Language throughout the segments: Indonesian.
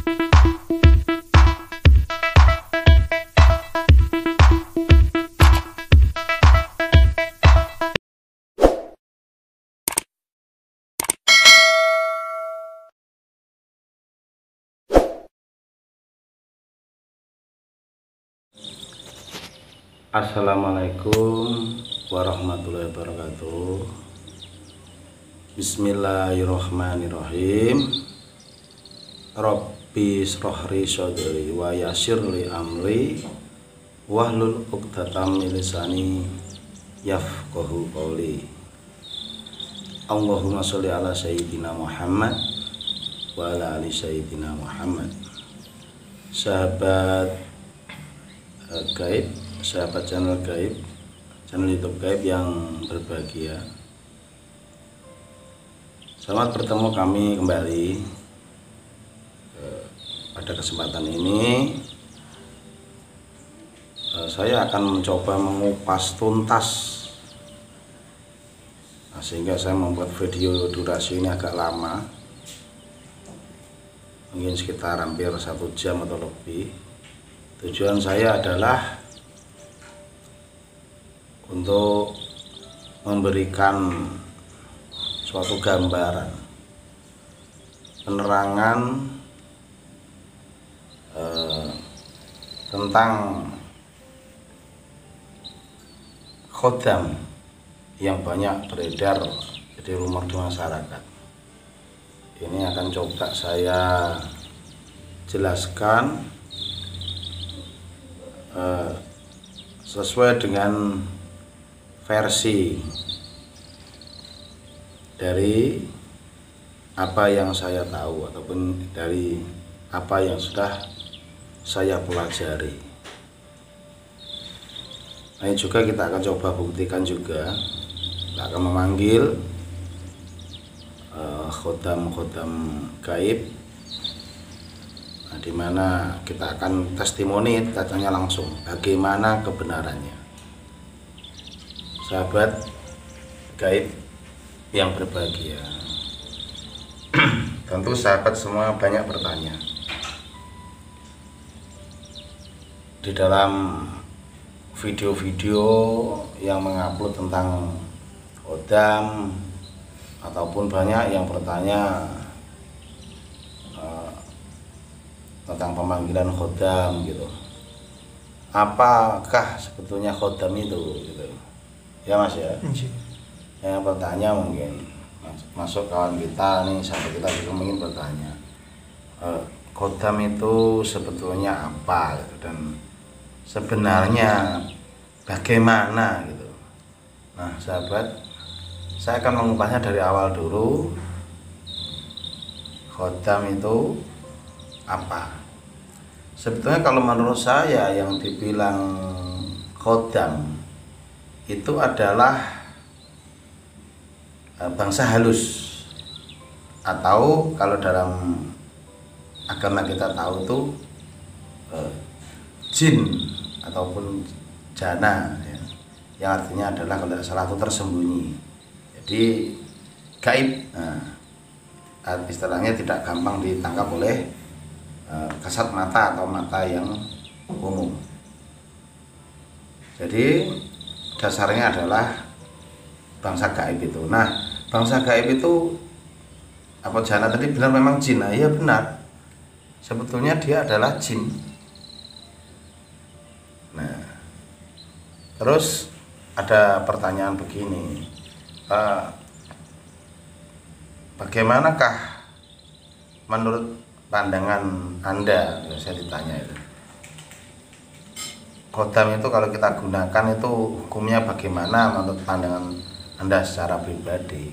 Assalamualaikum warahmatullahi wabarakatuh. Bismillahirrahmanirrahim. Rabbi shrahli sadri wa yassirli amri wahlul 'uqdatam min lisani yafqahu qawli. Allahumma sholli ala sayyidina Muhammad wa ala ali sayyidina Muhammad. Sahabat gaib, sahabat channel gaib, channel YouTube gaib yang berbahagia, selamat bertemu kami kembali. Pada kesempatan ini saya akan mencoba mengupas tuntas, sehingga saya membuat video durasi ini agak lama, mungkin sekitar hampir 1 jam atau lebih. Tujuan saya adalah untuk memberikan suatu gambaran, penerangan tentang khodam yang banyak beredar di rumor di masyarakat. Ini akan coba saya jelaskan sesuai dengan versi dari apa yang saya tahu ataupun dari apa yang sudah saya pelajari. Nah, juga kita akan coba buktikan juga. Kita akan memanggil khodam-khodam gaib, di mana kita akan testimoni, kita tanya langsung bagaimana kebenarannya. Sahabat gaib yang berbahagia, tentu sahabat semua banyak bertanya di dalam video-video yang mengupload tentang khodam, ataupun banyak yang bertanya tentang pemanggilan khodam gitu. Apakah sebetulnya khodam itu gitu. Ya Mas ya. Yang bertanya mungkin masuk kawan kita nih, sampai kita juga mungkin bertanya khodam itu sebetulnya apa gitu, dan sebenarnya bagaimana gitu. Nah sahabat, saya akan mengupasnya dari awal dulu. Khodam itu apa? Sebetulnya kalau menurut saya yang dibilang khodam itu adalah bangsa halus, atau kalau dalam agama kita tahu itu jin ataupun jana ya, yang artinya adalah kalau tidak salah itu tersembunyi, jadi gaib. Nah, istilahnya tidak gampang ditangkap oleh kasat mata atau mata yang umum. Jadi dasarnya adalah bangsa gaib itu. Nah, bangsa gaib itu apa jana tadi benar memang jin? Nah, iya benar. Sebetulnya dia adalah jin. Nah, terus ada pertanyaan begini, bagaimanakah menurut pandangan Anda, saya ditanya itu, khodam itu kalau kita gunakan itu hukumnya bagaimana menurut pandangan Anda secara pribadi?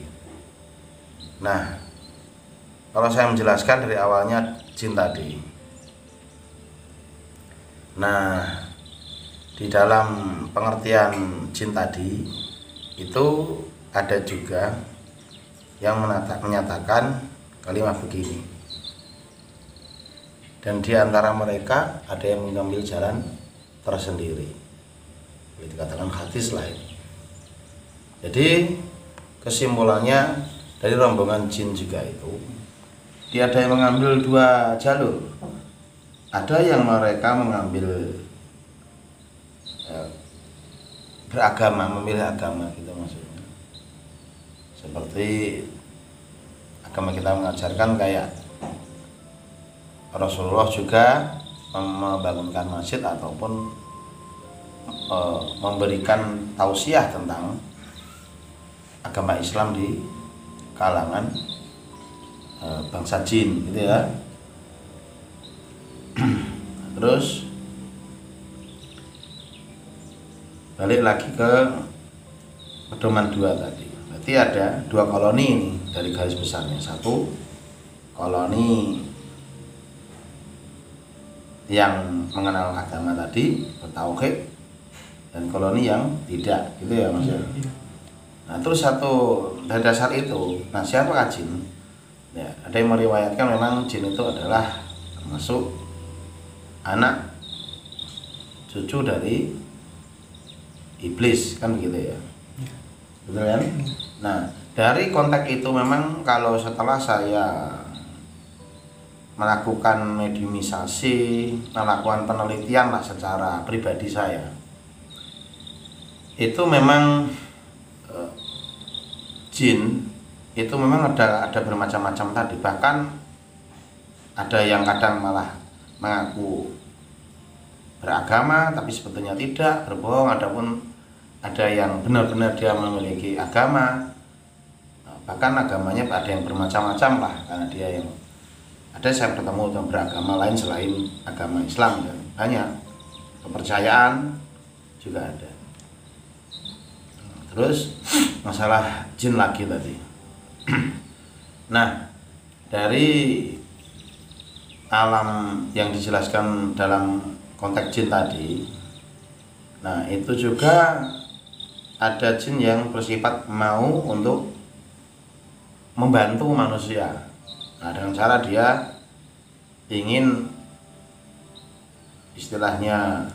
Nah, kalau saya menjelaskan dari awalnya jin tadi. Nah, di dalam pengertian jin tadi itu ada juga yang menyatakan kalimat begini, dan di antara mereka ada yang mengambil jalan tersendiri, dikatakan hadis lain. Jadi kesimpulannya dari rombongan jin juga itu, dia ada yang mengambil 2 jalur. ada yang mereka mengambil beragama, memilih agama gitu maksudnya. Seperti agama kita mengajarkan kayak Rasulullah juga membangunkan masjid ataupun memberikan tausiah tentang agama Islam di kalangan bangsa jin gitu ya. Terus balik lagi ke pedoman 2 tadi. Berarti ada 2 koloni ini dari garis besarnya. 1 koloni yang mengenal agama tadi, bertauhid, dan koloni yang tidak, gitu ya Mas ya. Nah, terus satu dari dasar itu, nah siapakah jin? Ya, ada yang meriwayatkan memang jin itu adalah termasuk anak cucu dari iblis, kan begitu ya. Betul kan? Nah, dari konteks itu memang kalau setelah saya melakukan mediumisasi, melakukan penelitian lah secara pribadi saya, itu memang jin itu memang ada bermacam-macam tadi. Bahkan ada yang kadang malah mengaku beragama tapi sebetulnya tidak, berbohong. Adapun ada yang benar-benar dia memiliki agama, bahkan agamanya ada yang bermacam-macam lah, karena dia yang ada saya bertemu dengan beragama lain selain agama Islam, dan banyak kepercayaan juga ada. Terus masalah jin lagi tadi. Nah, dari alam yang dijelaskan dalam konteks jin tadi, nah itu juga ada jin yang bersifat mau untuk membantu manusia. Nah, dengan cara dia ingin istilahnya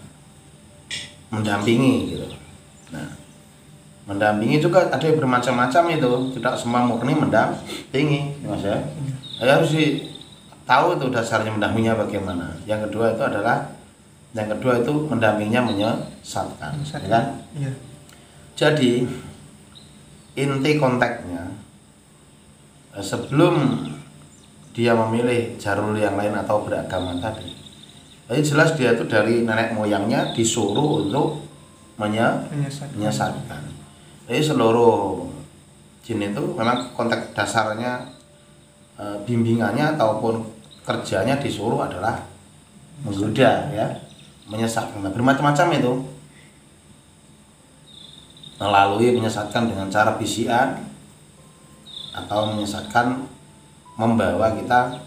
mendampingi gitu. Nah, mendampingi juga ada yang bermacam-macam itu, tidak semua murni mendampingi, Mas ya. Saya harus tahu itu dasarnya mendampinginya bagaimana. Yang kedua itu mendampinginya menyesatkan, ya kan? Iya. Jadi inti konteksnya, sebelum dia memilih jalur yang lain atau beragama tadi, jadi jelas dia itu dari nenek moyangnya disuruh untuk menyesatkan. Jadi seluruh jin itu memang konteks dasarnya, bimbingannya ataupun kerjanya disuruh adalah menggoda ya, menyesatkan. Bermacam-macam itu, melalui menyesatkan dengan cara bisian atau menyesatkan membawa kita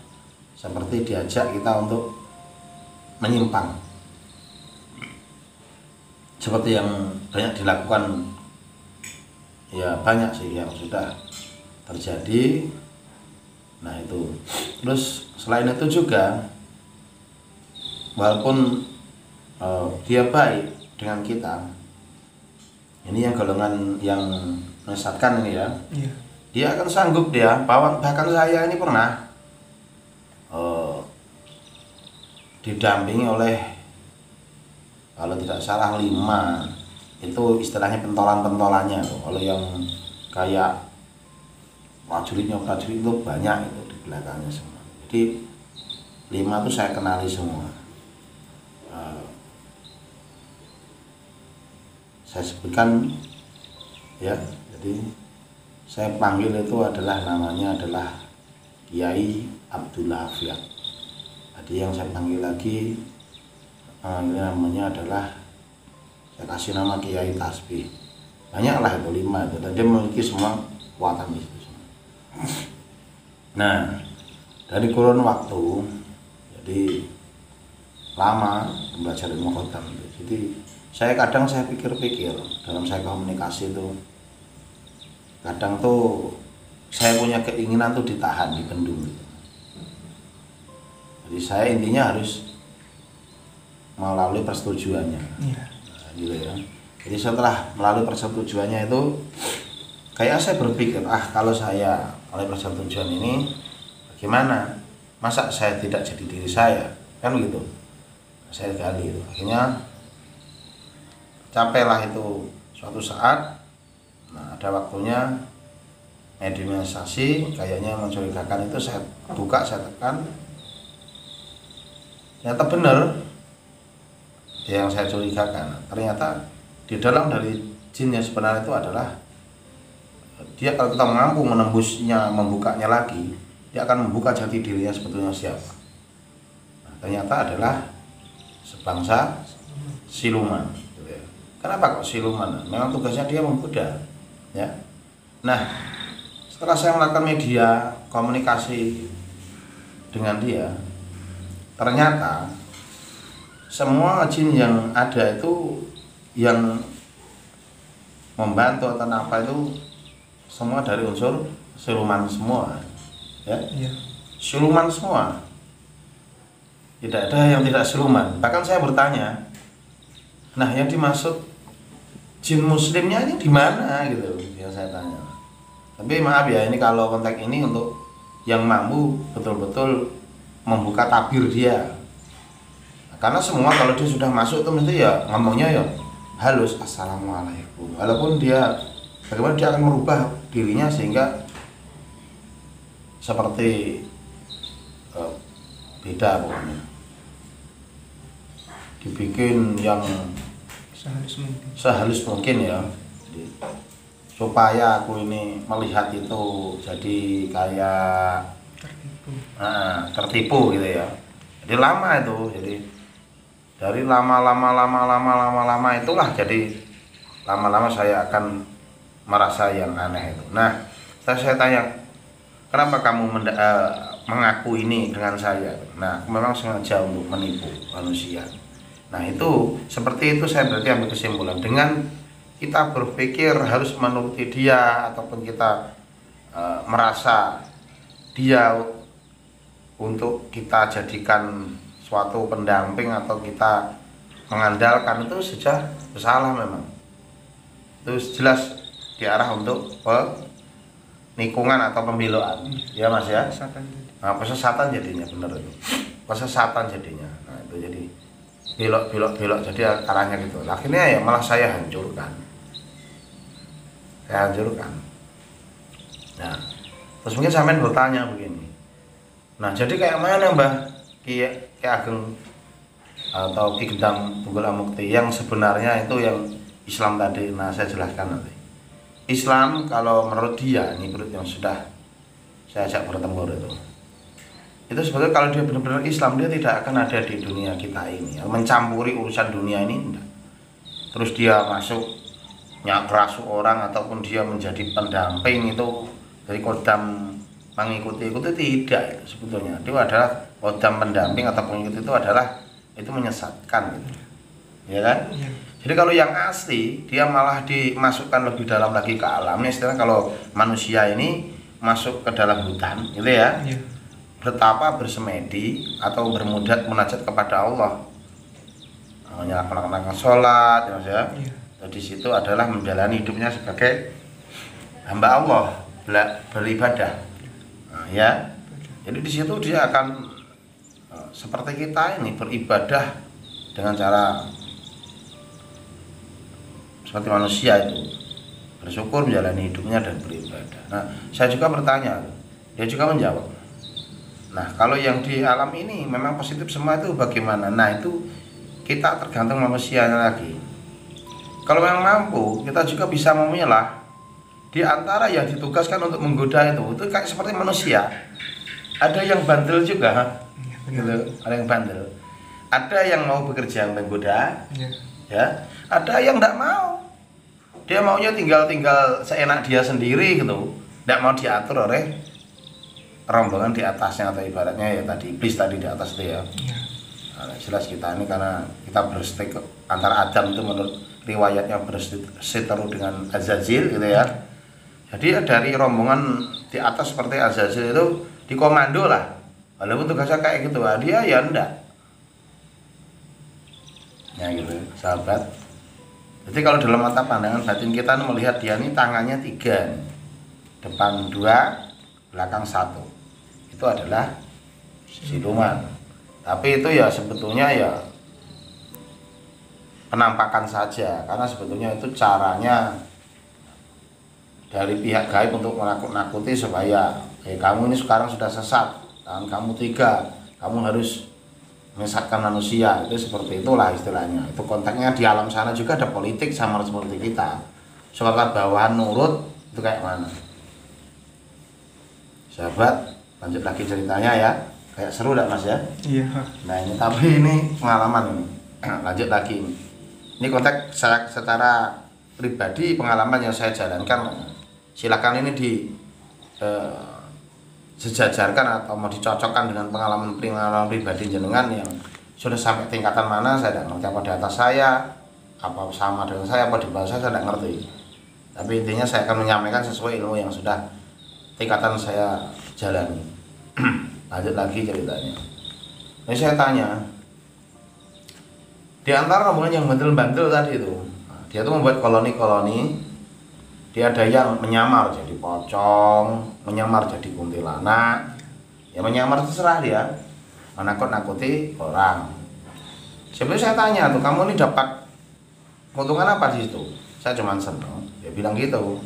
seperti diajak kita untuk menyimpang, seperti yang banyak dilakukan. Ya banyak sih yang sudah terjadi. Nah itu. Terus selain itu juga, walaupun dia baik dengan kita, ini yang golongan yang menyesatkan ini ya, iya. Dia akan sanggup bahkan saya ini pernah didampingi oleh, kalau tidak salah 5, itu istilahnya pentolan-pentolannya. Kalau yang kayak prajurit itu banyak itu di belakangnya semua. Jadi 5 itu saya kenali semua. Saya sebutkan ya, jadi saya panggil itu namanya adalah Kiai Abdullah Fiat. Tadi yang saya panggil lagi namanya adalah, saya kasih nama Kiai Tasbih. Banyaklah itu 5 itu, dan dia memiliki semua kekuatan itu semua. Nah, dari kurun waktu, jadi lama belajar ilmu khotam itu. Jadi saya pikir-pikir dalam saya komunikasi itu, kadang tuh saya punya keinginan tuh ditahan, dibendung gitu. Jadi saya intinya harus melalui persetujuannya, nah, gitu ya. Jadi setelah melalui persetujuannya itu, kayak saya berpikir, kalau saya melalui persetujuan ini bagaimana? Masa saya tidak jadi diri saya, kan begitu? saya gali itu. Akhirnya capailah itu suatu saat. Nah, ada waktunya mediumisasi, kayaknya mencurigakan itu, saya buka, saya tekan, ternyata benar yang saya curigakan. Ternyata di dalam dari jin yang sebenarnya itu adalah dia, kalau kita mampu menembusnya, membukanya lagi, dia akan membuka jati dirinya sebetulnya siapa. Nah, ternyata adalah sebangsa siluman. Kenapa kok siluman? Memang tugasnya dia menggoda, ya. Nah, setelah saya melakukan media komunikasi dengan dia, ternyata semua jin yang ada itu, yang membantu atau apa itu, semua dari unsur siluman semua, ya. Siluman semua. Tidak ada yang tidak siluman. Bahkan saya bertanya, nah yang dimaksud jin muslimnya ini di mana gitu, yang saya tanya. Tapi maaf ya, ini kalau konteks ini untuk yang mampu betul-betul membuka tabir dia. Karena semua kalau dia sudah masuk itu mesti ya ngomongnya ya halus, assalamualaikum. Walaupun dia bagaimana dia akan merubah dirinya sehingga seperti beda pokoknya. Dibikin yang sehalus mungkin ya, supaya aku ini melihat itu jadi kayak tertipu gitu ya. Jadi lama itu, jadi dari lama itulah, jadi lama-lama saya akan merasa yang aneh itu. Nah, saya tanya, kenapa kamu mengaku ini dengan saya? Nah, memang sengaja untuk menipu manusia. Nah, itu seperti itu saya berarti ambil kesimpulan. Dengan kita berpikir harus menuruti dia, ataupun kita merasa dia untuk kita jadikan suatu pendamping atau kita mengandalkan, itu sudah salah memang. Itu jelas diarah untuk penikungan atau pembeloan, ya Mas ya. Nah, pesesatan jadinya, bener itu. Pesesatan jadinya. Nah, itu jadi belok jadi arahnya gitu. Akhirnya ya malah saya hancurkan. Nah, terus mungkin sampean bertanya begini. Nah, jadi kayak mana Mbah Ki Ageng atau Ki Gendam Tunggul Amukti yang sebenarnya itu yang Islam tadi? Nah, saya jelaskan nanti. Islam kalau menurut dia, ini menurut yang sudah saya ajak bertempur itu sebetulnya kalau dia benar-benar Islam, dia tidak akan ada di dunia kita ini, mencampuri urusan dunia ini, enggak. Terus dia masuk nyakrasuk orang ataupun dia menjadi pendamping itu dari kodam mengikuti tidak, itu sebetulnya itu adalah kodam pendamping atau pengikut, itu adalah itu menyesatkan gitu. Ya kan? Ya. Jadi kalau yang asli dia malah dimasukkan lebih dalam lagi ke alamnya. Istilahnya kalau manusia ini masuk ke dalam hutan gitu ya. Ya. Betapa bersemedi atau bermudat munajat kepada Allah, melaksanakan sholat, ya Mas ya. Di situ adalah menjalani hidupnya sebagai hamba Allah, beribadah, nah, ya. Jadi di situ dia akan seperti kita ini beribadah dengan cara seperti manusia itu, bersyukur, menjalani hidupnya dan beribadah. Nah, saya juga bertanya, dia juga menjawab. Nah, kalau yang di alam ini memang positif semua itu bagaimana? Nah, itu kita tergantung manusianya lagi. Kalau memang mampu, kita juga bisa memilah di antara yang ditugaskan untuk menggoda itu kayak seperti manusia. Ada yang bandel juga, gitu. Ada yang bandel. Ada yang mau bekerja menggoda, ya. Ada yang tidak mau. Dia maunya tinggal seenak dia sendiri gitu, tidak mau diatur oleh rombongan di atasnya, atau ibaratnya ya tadi iblis tadi di atas itu ya. Nah, jelas kita ini karena kita berstik antara Adam itu menurut riwayatnya berseteru dengan Azazil gitu ya. Jadi dari rombongan di atas seperti Azazil itu dikomando lah. Walaupun tugasnya kayak gitu, dia ya enggak. Ya gitu, sahabat. Jadi kalau dalam mata pandangan batin kita melihat dia ini tangannya 3, depan 2, belakang 1. Itu adalah siluman. Tapi itu ya sebetulnya ya penampakan saja, karena sebetulnya itu caranya dari pihak gaib untuk menakut-nakuti supaya kamu ini sekarang sudah sesat dan kamu tiga, kamu harus menyesatkan manusia, itu seperti itulah istilahnya. Itu konteksnya di alam sana juga ada politik sama seperti kita. Soal bawahan nurut itu kayak mana? Sahabat, lanjut lagi ceritanya ya. Kayak seru enggak Mas ya? Iya. Nah ini tapi ini pengalaman ini. Lanjut lagi ini. Ini konteks secara pribadi pengalaman yang saya jalankan. Silakan ini sejajarkan atau mau dicocokkan dengan pengalaman pribadi jenengan yang sudah sampai tingkatan mana saya tidak ngerti, apa di atas saya, apa sama dengan saya, apa di bawah saya tidak ngerti. Tapi intinya saya akan menyampaikan sesuai ilmu yang sudah tingkatan saya jalani. Lanjut lagi ceritanya. Ini saya tanya, di antara rombongan yang bandel-bandel tadi itu, dia tuh membuat koloni-koloni. Dia ada yang menyamar jadi pocong, menyamar jadi kuntilanak. Ya menyamar terserah dia, menakut-nakuti orang. Sebenarnya saya tanya tuh, kamu ini dapat keuntungan apa di situ? Saya cuma seneng. Dia bilang gitu.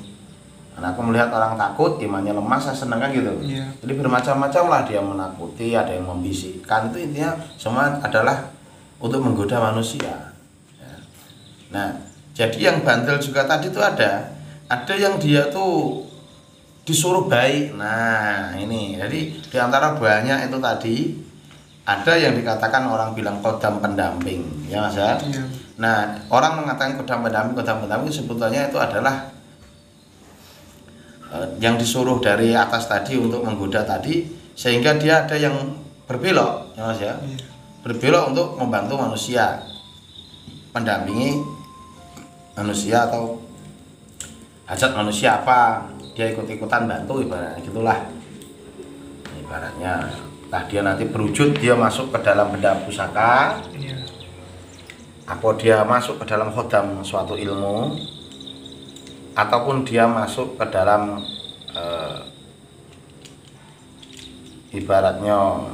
Karena aku melihat orang takut, imannya lemah, saya seneng kan gitu. Iya. Jadi bermacam-macam lah dia menakuti, ada yang membisikkan. Itu intinya semua adalah untuk menggoda manusia. Ya. Nah, jadi yang bandel juga tadi tuh ada yang dia tuh disuruh baik. Nah ini jadi diantara banyak itu tadi ada yang dikatakan orang bilang kodam pendamping, ya Mas ya. Iya. Nah orang mengatakan kodam pendamping sebetulnya itu adalah yang disuruh dari atas tadi untuk menggoda tadi, sehingga dia ada yang berbelok, ya Mas ya. Iya. Berbelok untuk membantu manusia, mendampingi manusia atau hajat manusia apa, dia ikut-ikutan bantu, ibaratnya gitulah. Ibaratnya nah dia nanti berwujud, dia masuk ke dalam benda pusaka. Iya. Apa dia masuk ke dalam khodam suatu ilmu, ataupun dia masuk ke dalam ibaratnya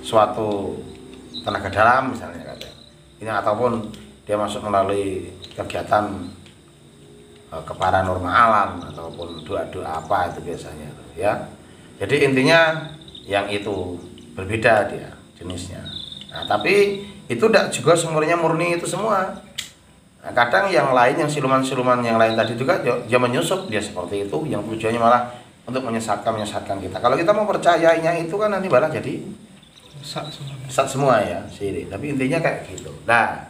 suatu tenaga dalam misalnya katanya. Ini ataupun dia masuk melalui kegiatan keparanormalan ataupun doa-doa apa itu biasanya ya. Jadi intinya yang itu berbeda dia jenisnya. Nah, tapi itu tidak juga semuanya murni itu semua. Nah, kadang yang lain, yang siluman-siluman yang lain tadi juga dia menyusup, dia seperti itu, yang tujuannya malah untuk menyesatkan kita. Kalau kita mau percayainya itu kan nanti malah jadi sesat semua ya sih. Tapi intinya kayak gitu. Nah,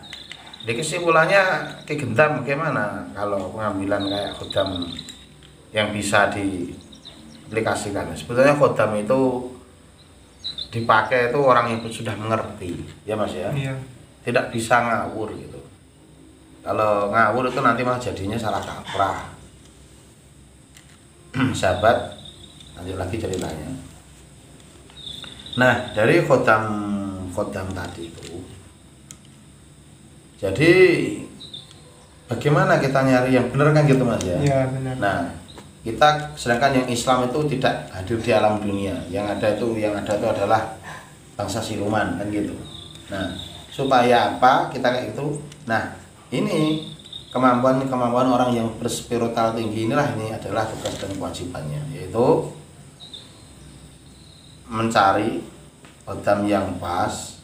di kesimpulannya Ki Gentam bagaimana kalau pengambilan kayak khodam yang bisa diaplikasikan? Sebetulnya khodam itu dipakai itu orang yang sudah mengerti, ya Mas ya. Iya. Tidak bisa ngawur gitu. Kalau ngawur itu nanti malah jadinya salah kaprah. Sahabat, lanjut lagi ceritanya. Nah, dari khodam tadi itu, jadi bagaimana kita nyari yang benar kan gitu Mas ya? Iya benar. Nah, kita sedangkan yang Islam itu tidak hadir di alam dunia. Yang ada itu adalah bangsa siluman kan gitu. Nah, supaya apa kita kayak gitu? Nah, ini kemampuan orang yang berspiritual tinggi inilah ini adalah tugas dan kewajibannya, yaitu mencari khodam yang pas.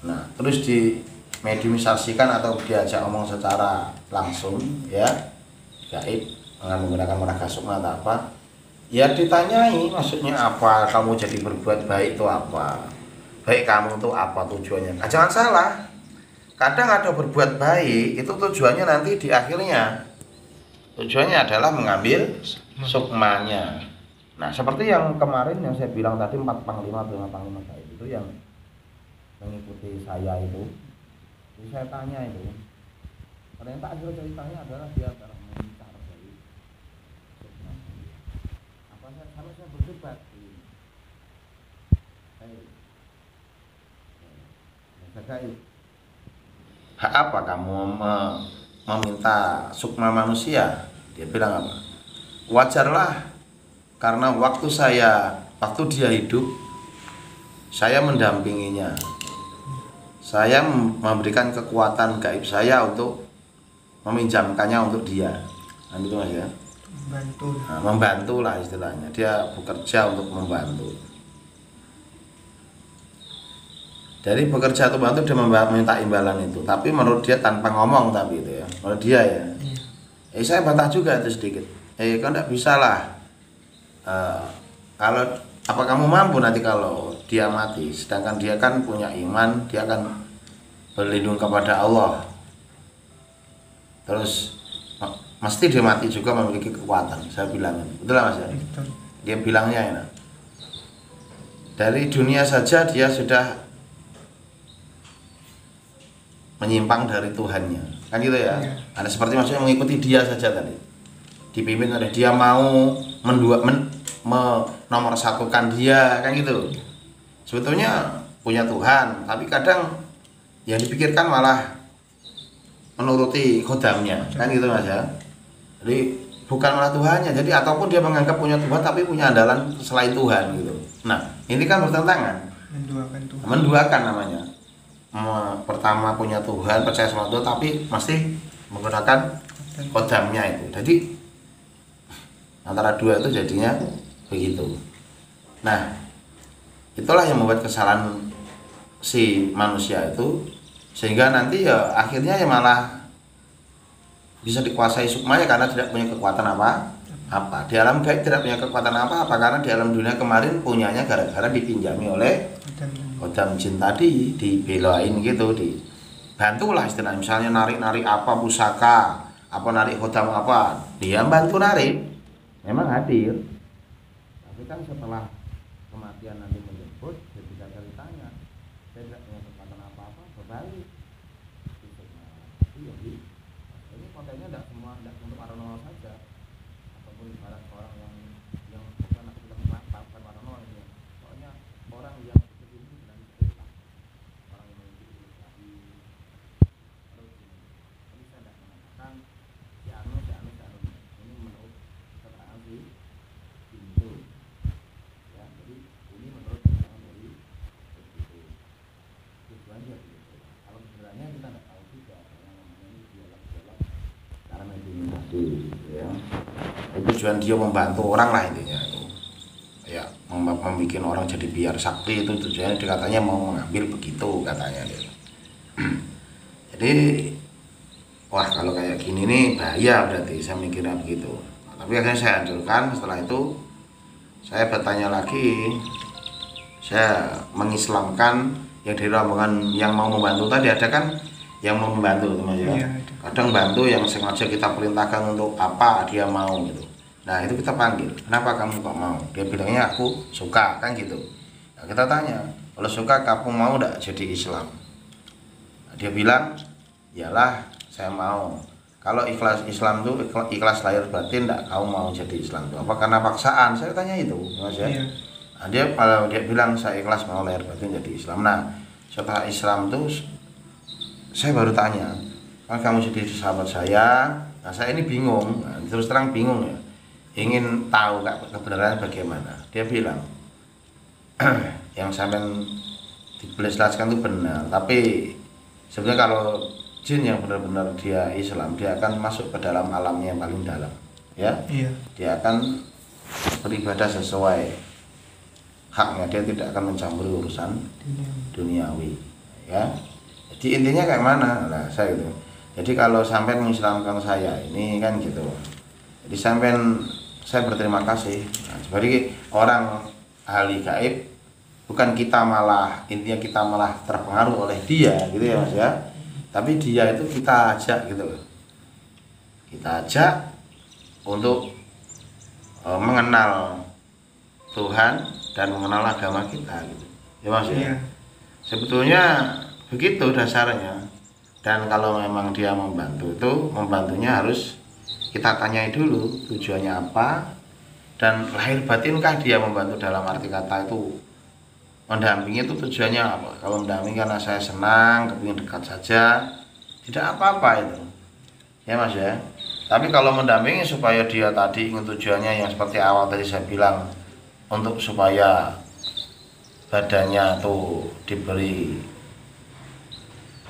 Nah, terus di mediumisasikan atau diajak omong secara langsung ya, gaib dengan menggunakan meraga sukma atau apa ya, ditanyai maksudnya apa, kamu jadi berbuat baik itu apa, baik kamu itu apa tujuannya. Nah, jangan salah, kadang ada berbuat baik itu tujuannya nanti di akhirnya tujuannya adalah mengambil sukmanya. Nah seperti yang kemarin yang saya bilang tadi 4 panglima 5 panglima gaib itu yang mengikuti saya itu. Jadi saya tanya itu, ternyata akhir ceritanya adalah dia adalah mengincar dari apa saya berdebat. Hak apa kamu meminta sukma manusia? Dia bilang apa? Wajarlah, karena waktu dia hidup, saya mendampinginya. saya memberikan kekuatan gaib saya untuk meminjamkannya untuk dia. Nah, itu Mas ya. Membantu. Nah, membantu lah istilahnya. Dia bekerja untuk membantu. Jadi bekerja untuk membantu, dia minta imbalan itu. Tapi menurut dia tanpa ngomong, tapi itu ya. Menurut dia ya. Saya bantah juga itu sedikit. Kau tidak bisa lah. Kalau apa kamu mampu nanti kalau dia mati, sedangkan dia kan punya iman, dia akan berlindung kepada Allah. Terus mesti dia mati juga memiliki kekuatan. Saya bilang, betul lah Mas ya? Betul. Dia bilangnya ya. Dari dunia saja dia sudah menyimpang dari Tuhannya, kan gitu ya? Ada seperti maksudnya mengikuti dia saja tadi, dipimpin oleh dia, mau nomor satukan dia, kan gitu. Sebetulnya punya Tuhan, tapi kadang yang dipikirkan malah menuruti khodamnya, kan gitu Mas ya. Jadi bukan malah Tuhannya, jadi ataupun dia menganggap punya Tuhan tapi punya andalan selain Tuhan gitu. Nah ini kan bertentangan, menduakan namanya. Pertama punya Tuhan, percaya sama Tuhan, tapi masih menggunakan kodamnya itu. Jadi antara dua itu jadinya begitu. Nah itulah yang membuat kesalahan si manusia itu, sehingga nanti ya akhirnya ya malah bisa dikuasai sukmanya karena tidak punya kekuatan apa. Di alam gaib tidak punya kekuatan apa karena di alam dunia kemarin punyanya gara-gara dipinjami oleh kodam jin tadi, dibelain gitu, dibantulah istilahnya. Misalnya narik-narik apa pusaka, apa narik kodam apa, dia bantu narik, memang hadir. Tapi kan setelah kematian nanti menjemput, ketika ditanya, saya tidak punya kekuatan apa-apa, berbalik. Ini kontennya tidak semua, tidak untuk paranormal saja, ataupun ibarat orang yang bukan aku bilang paranormal ini, pokoknya orang yang tujuan dia membantu orang lah intinya itu ya, membuat orang jadi biar sakti, itu tujuannya. Dia katanya mau mengambil begitu katanya gitu. Jadi wah kalau kayak gini nih bahaya, berarti saya mikirnya begitu. Tapi akhirnya saya hancurkan. Setelah itu saya bertanya lagi, saya mengislamkan yang dari rombongan yang mau membantu tadi. Ada kan yang mau membantu teman ya, kadang bantu yang sengaja kita perintahkan untuk apa dia mau gitu. Nah itu kita panggil, kenapa kamu kok mau? Dia bilangnya aku suka, kan gitu. Nah, kita tanya, kalau suka kamu mau enggak jadi Islam? Nah, dia bilang, iyalah saya mau. Kalau ikhlas Islam itu ikhlas lahir batin, enggak kamu mau jadi Islam itu apa karena paksaan? Saya tanya itu Mas ya. Nah, dia bilang saya ikhlas mau lahir batin jadi Islam. Nah setelah Islam itu saya baru tanya, kan kamu jadi sahabat saya. Nah saya ini bingung, nah, terus terang bingung ya, ingin tahu kebenarannya bagaimana. Dia bilang yang sampai dijelaskan itu benar, tapi sebenarnya kalau jin yang benar-benar dia Islam, dia akan masuk ke dalam alamnya yang paling dalam ya. Dia akan beribadah sesuai haknya, dia tidak akan mencampuri urusan duniawi ya. Jadi intinya kayak mana? Nah saya gitu. Jadi kalau sampai mengislamkan saya ini kan gitu, jadi sampai saya berterima kasih. Nah, sebagai orang ahli gaib, bukan kita malah, intinya kita malah terpengaruh oleh dia gitu ya Mas ya. Tapi dia itu kita ajak gitu loh, kita ajak untuk mengenal Tuhan dan mengenal agama kita gitu ya Mas ya. Sebetulnya begitu dasarnya. Dan kalau memang dia membantu, itu membantunya harus kita tanyai dulu tujuannya apa, dan lahir batinkah dia membantu. Dalam arti kata itu mendampingi itu tujuannya apa. Kalau mendampingi karena saya senang, kepingin dekat saja, tidak apa-apa itu ya Mas ya. Tapi kalau mendampingi supaya dia tadi ingin tujuannya yang seperti awal tadi saya bilang, untuk supaya badannya tuh diberi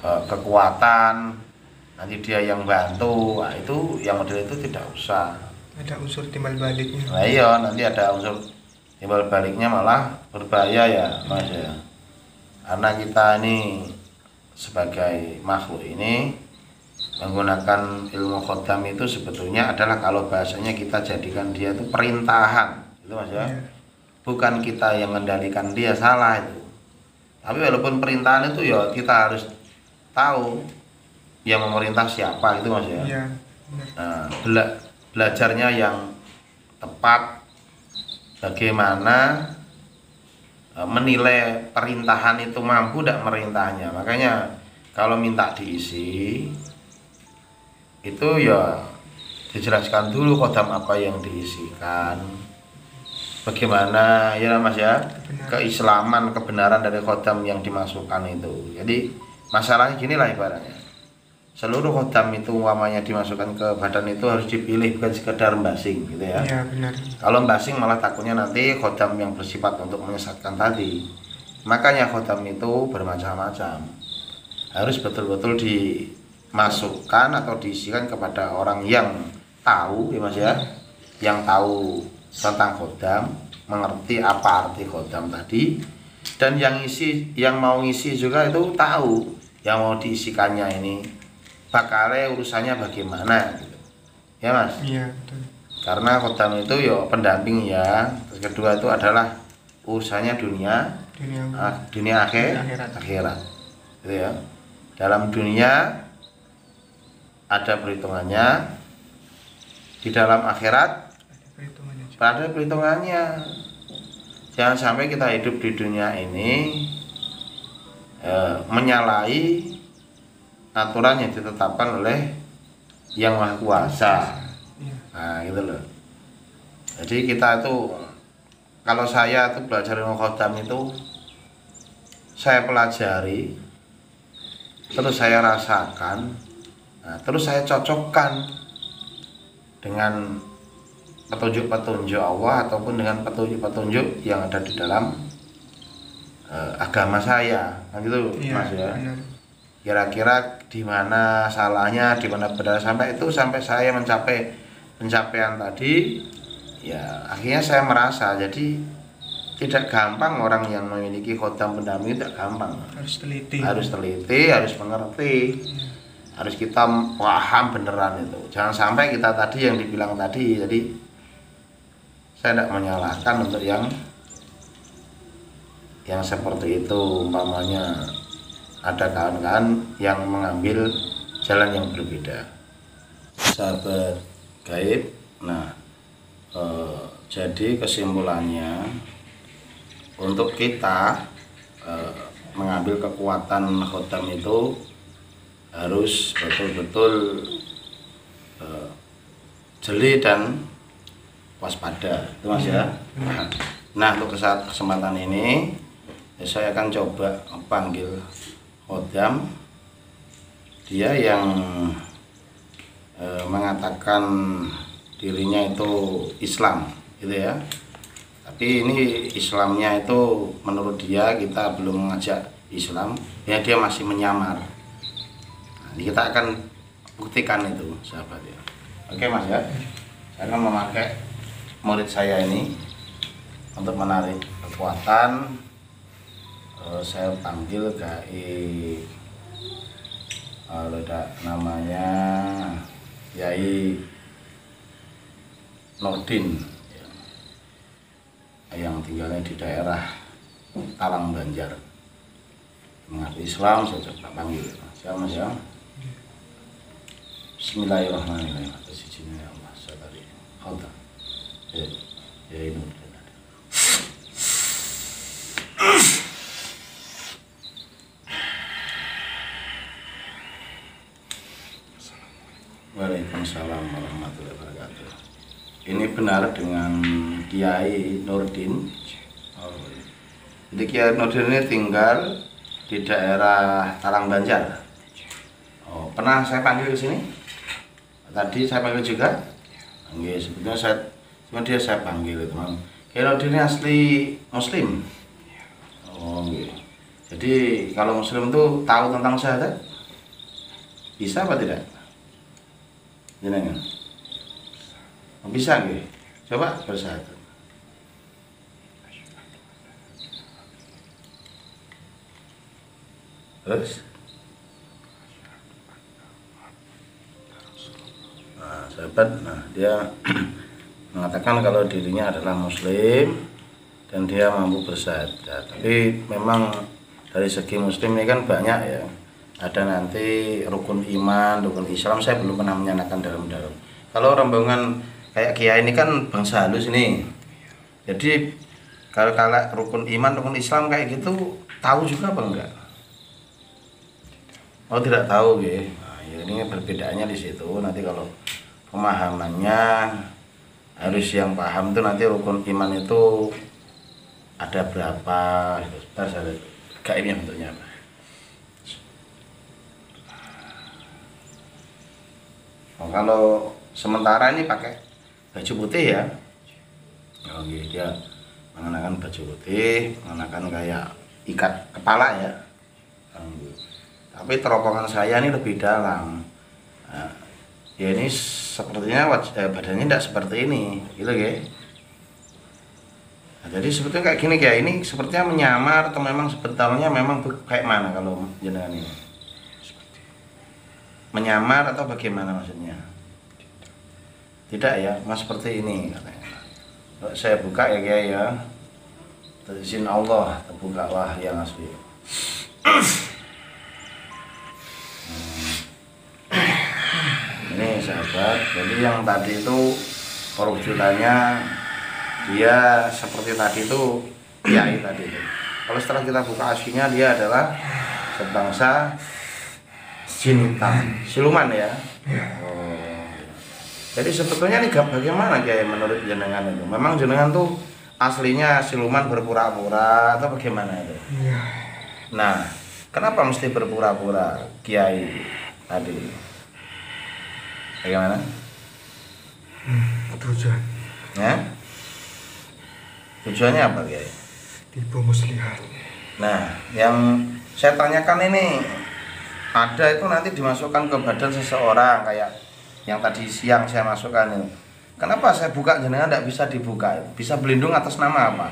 kekuatan, nanti dia yang bantu. Nah, itu yang model itu tidak usah. Ada unsur timbal baliknya. Nah iya, nanti ada unsur timbal baliknya malah berbahaya ya Mas ya. Karena kita ini sebagai makhluk ini menggunakan ilmu khodam itu sebetulnya adalah, kalau bahasanya kita jadikan dia itu perintahan, gitu Mas ya. Bukan kita yang mengendalikan dia, salah itu. Tapi walaupun perintahan itu ya kita harus tahu yang memerintah siapa, gitu Mas ya. Iya. Nah, belajarnya yang tepat, bagaimana menilai perintahan itu mampu tidak merintahnya. Makanya kalau minta diisi itu ya dijelaskan dulu khodam apa yang diisikan, bagaimana ya Mas ya, keislaman, kebenaran dari khodam yang dimasukkan itu. Jadi masalahnya gini lah ibaratnya, seluruh khodam itu umpamanya dimasukkan ke badan itu harus dipilih, bukan sekedar mbasing gitu ya. Iya benar. Kalau mbasing malah takutnya nanti khodam yang bersifat untuk menyesatkan tadi. Makanya khodam itu bermacam-macam, harus betul-betul dimasukkan atau diisikan kepada orang yang tahu ya Mas ya, yang tahu tentang khodam, mengerti apa arti khodam tadi, dan yang mau ngisi juga itu tahu yang mau diisikannya ini bakalnya urusannya bagaimana gitu. Ya Mas? Iya betul. Karena khodam itu ya pendamping ya. Terus kedua itu adalah urusannya dunia akhirat. Gitu ya. Dalam dunia ada perhitungannya, di dalam akhirat ada perhitungannya. Jangan sampai kita hidup di dunia ini menyalahi aturan yang ditetapkan oleh Yang Maha Kuasa. Nah gitu loh. Jadi kita itu, kalau saya tuh belajar ilmu khodam itu, saya pelajari, terus saya rasakan, nah, terus saya cocokkan dengan petunjuk-petunjuk Allah ataupun dengan petunjuk-petunjuk yang ada di dalam agama saya. Nah gitu Mas ya. Benar. Kira-kira di mana salahnya, di mana benar, sampai saya mencapai pencapaian tadi ya. Akhirnya saya merasa jadi tidak gampang orang yang memiliki khodam pendamping, tidak gampang. Harus teliti, harus mengerti, harus kita paham beneran itu. Jangan sampai kita tadi yang dibilang tadi. Jadi saya tidak menyalahkan untuk yang seperti itu. Umpamanya ada kawan-kawan yang mengambil jalan yang berbeda. Sahabat gaib, nah jadi kesimpulannya untuk kita mengambil kekuatan khodam itu harus betul-betul jeli dan waspada, itu Mas ya. Nah untuk kesempatan ini saya akan coba panggil khodam dia yang mengatakan dirinya itu Islam gitu ya. Tapi ini Islamnya itu menurut dia, kita belum mengajak Islam ya, dia masih menyamar. Nah, kita akan buktikan itu sahabat ya. Oke Mas ya, saya akan memakai murid saya ini untuk menarik kekuatan. Saya panggil gaib, namanya Yai Nurdin yang tinggalnya di daerah Talang Banjar, mengaku Islam. Saya coba panggil siapa Mas ya. Bismillahirrahmanirrahim. Atas izinnya ya Allah, saya tadi khodam Yai Nurdin. Waalaikumsalam warahmatullahi wabarakatuh. Ini benar dengan Kiai Nurdin. Jadi Kiai Nurdin ini tinggal di daerah Talang Banjar. Pernah saya panggil ke sini? Tadi saya panggil juga. Sebetulnya saya panggil teman. Kiai Nurdin ini asli Muslim. Jadi kalau Muslim itu tahu tentang syahadat? Bisa apa tidak? Jenengan? Bisa nggih? Coba bersatu. Terus? Nah, sahabat, dia mengatakan kalau dirinya adalah muslim dan dia mampu bersyahadat. Tapi memang dari segi muslim ini kan banyak ya. Ada nanti rukun iman, rukun Islam, saya belum pernah menyanakan dalam-dalam. Kalau rombongan kayak kiai ini kan bangsa halus ini. Jadi kalau rukun iman, rukun Islam kayak gitu tahu juga apa enggak? Oh, tidak tahu ya. Nah, ini perbedaannya di situ. Nanti kalau pemahamannya harus yang paham itu nanti rukun iman itu ada berapa gitu. Sebentar saya gaibnya bentuknya apa. Oh, kalau sementara ini pakai baju putih ya. Oh, dia mengenakan baju putih, mengenakan kayak ikat kepala ya. Tapi teropongan saya ini lebih dalam. Nah, ya ini sepertinya badannya tidak seperti ini, gitu ya. Nah, jadi sebetulnya kayak gini kayak ini sepertinya menyamar atau memang sebetulnya memang kayak mana kalau jenengan ini? Menyamar atau bagaimana maksudnya? Tidak ya, mas seperti ini katanya. Kalau saya buka ya kayak ya, izin Allah terbuka wah yang asli. Ini sahabat, jadi yang tadi itu perwujudannya dia seperti tadi itu kiai tadi itu. Kalau setelah kita buka aslinya dia adalah sebangsa jin hitam, siluman ya. Oh. Jadi sebetulnya ini bagaimana kiai menurut jenengan itu? Memang jenengan tuh aslinya siluman berpura-pura atau bagaimana itu? Nah, kenapa mesti berpura-pura kiai tadi? Bagaimana? Tujuan. Ya? Tujuannya apa kiai? Tipu muslihat. Nah, yang saya tanyakan ini ada itu nanti dimasukkan ke badan seseorang kayak yang tadi siang saya masukkan itu. Kenapa saya buka jenengan tidak bisa dibuka? Bisa berlindung atas nama apa?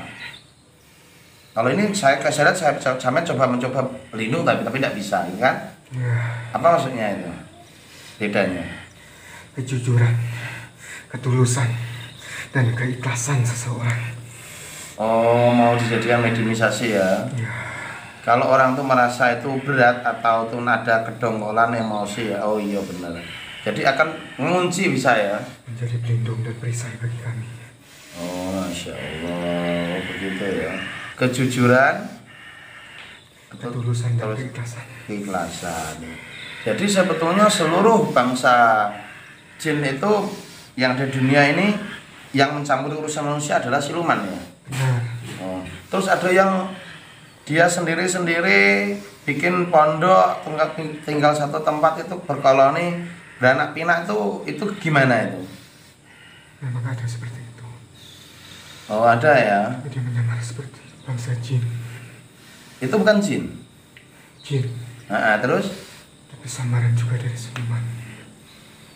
Kalau ini saya lihat saya mencoba berlindung tapi tidak bisa, kan? Ya. Apa maksudnya itu? Bedanya? Kejujuran, ketulusan, dan keikhlasan seseorang. Oh, mau dijadikan mediumisasi ya? Ya. Kalau orang tuh merasa itu berat atau tuh ada kedongkolan emosi ya, oh iya benar. Jadi akan mengunci bisa ya? Menjadi pelindung dan perisai bagi kami. Oh, Masya Allah, begitu ya. Kejujuran, ketulusan dan keikhlasan. Keikhlasan. Jadi sebetulnya seluruh bangsa jin itu yang di dunia ini yang mencampuri urusan manusia adalah siluman ya. Benar. Oh. Terus ada yang dia sendiri-sendiri bikin pondok tinggal satu tempat itu berkoloni beranak pinak itu gimana itu? Memang ada seperti itu. Oh ada ya. Dia menyamar seperti bangsa jin. Itu bukan jin. Jin. Terus? Tapi samaran juga dari siluman.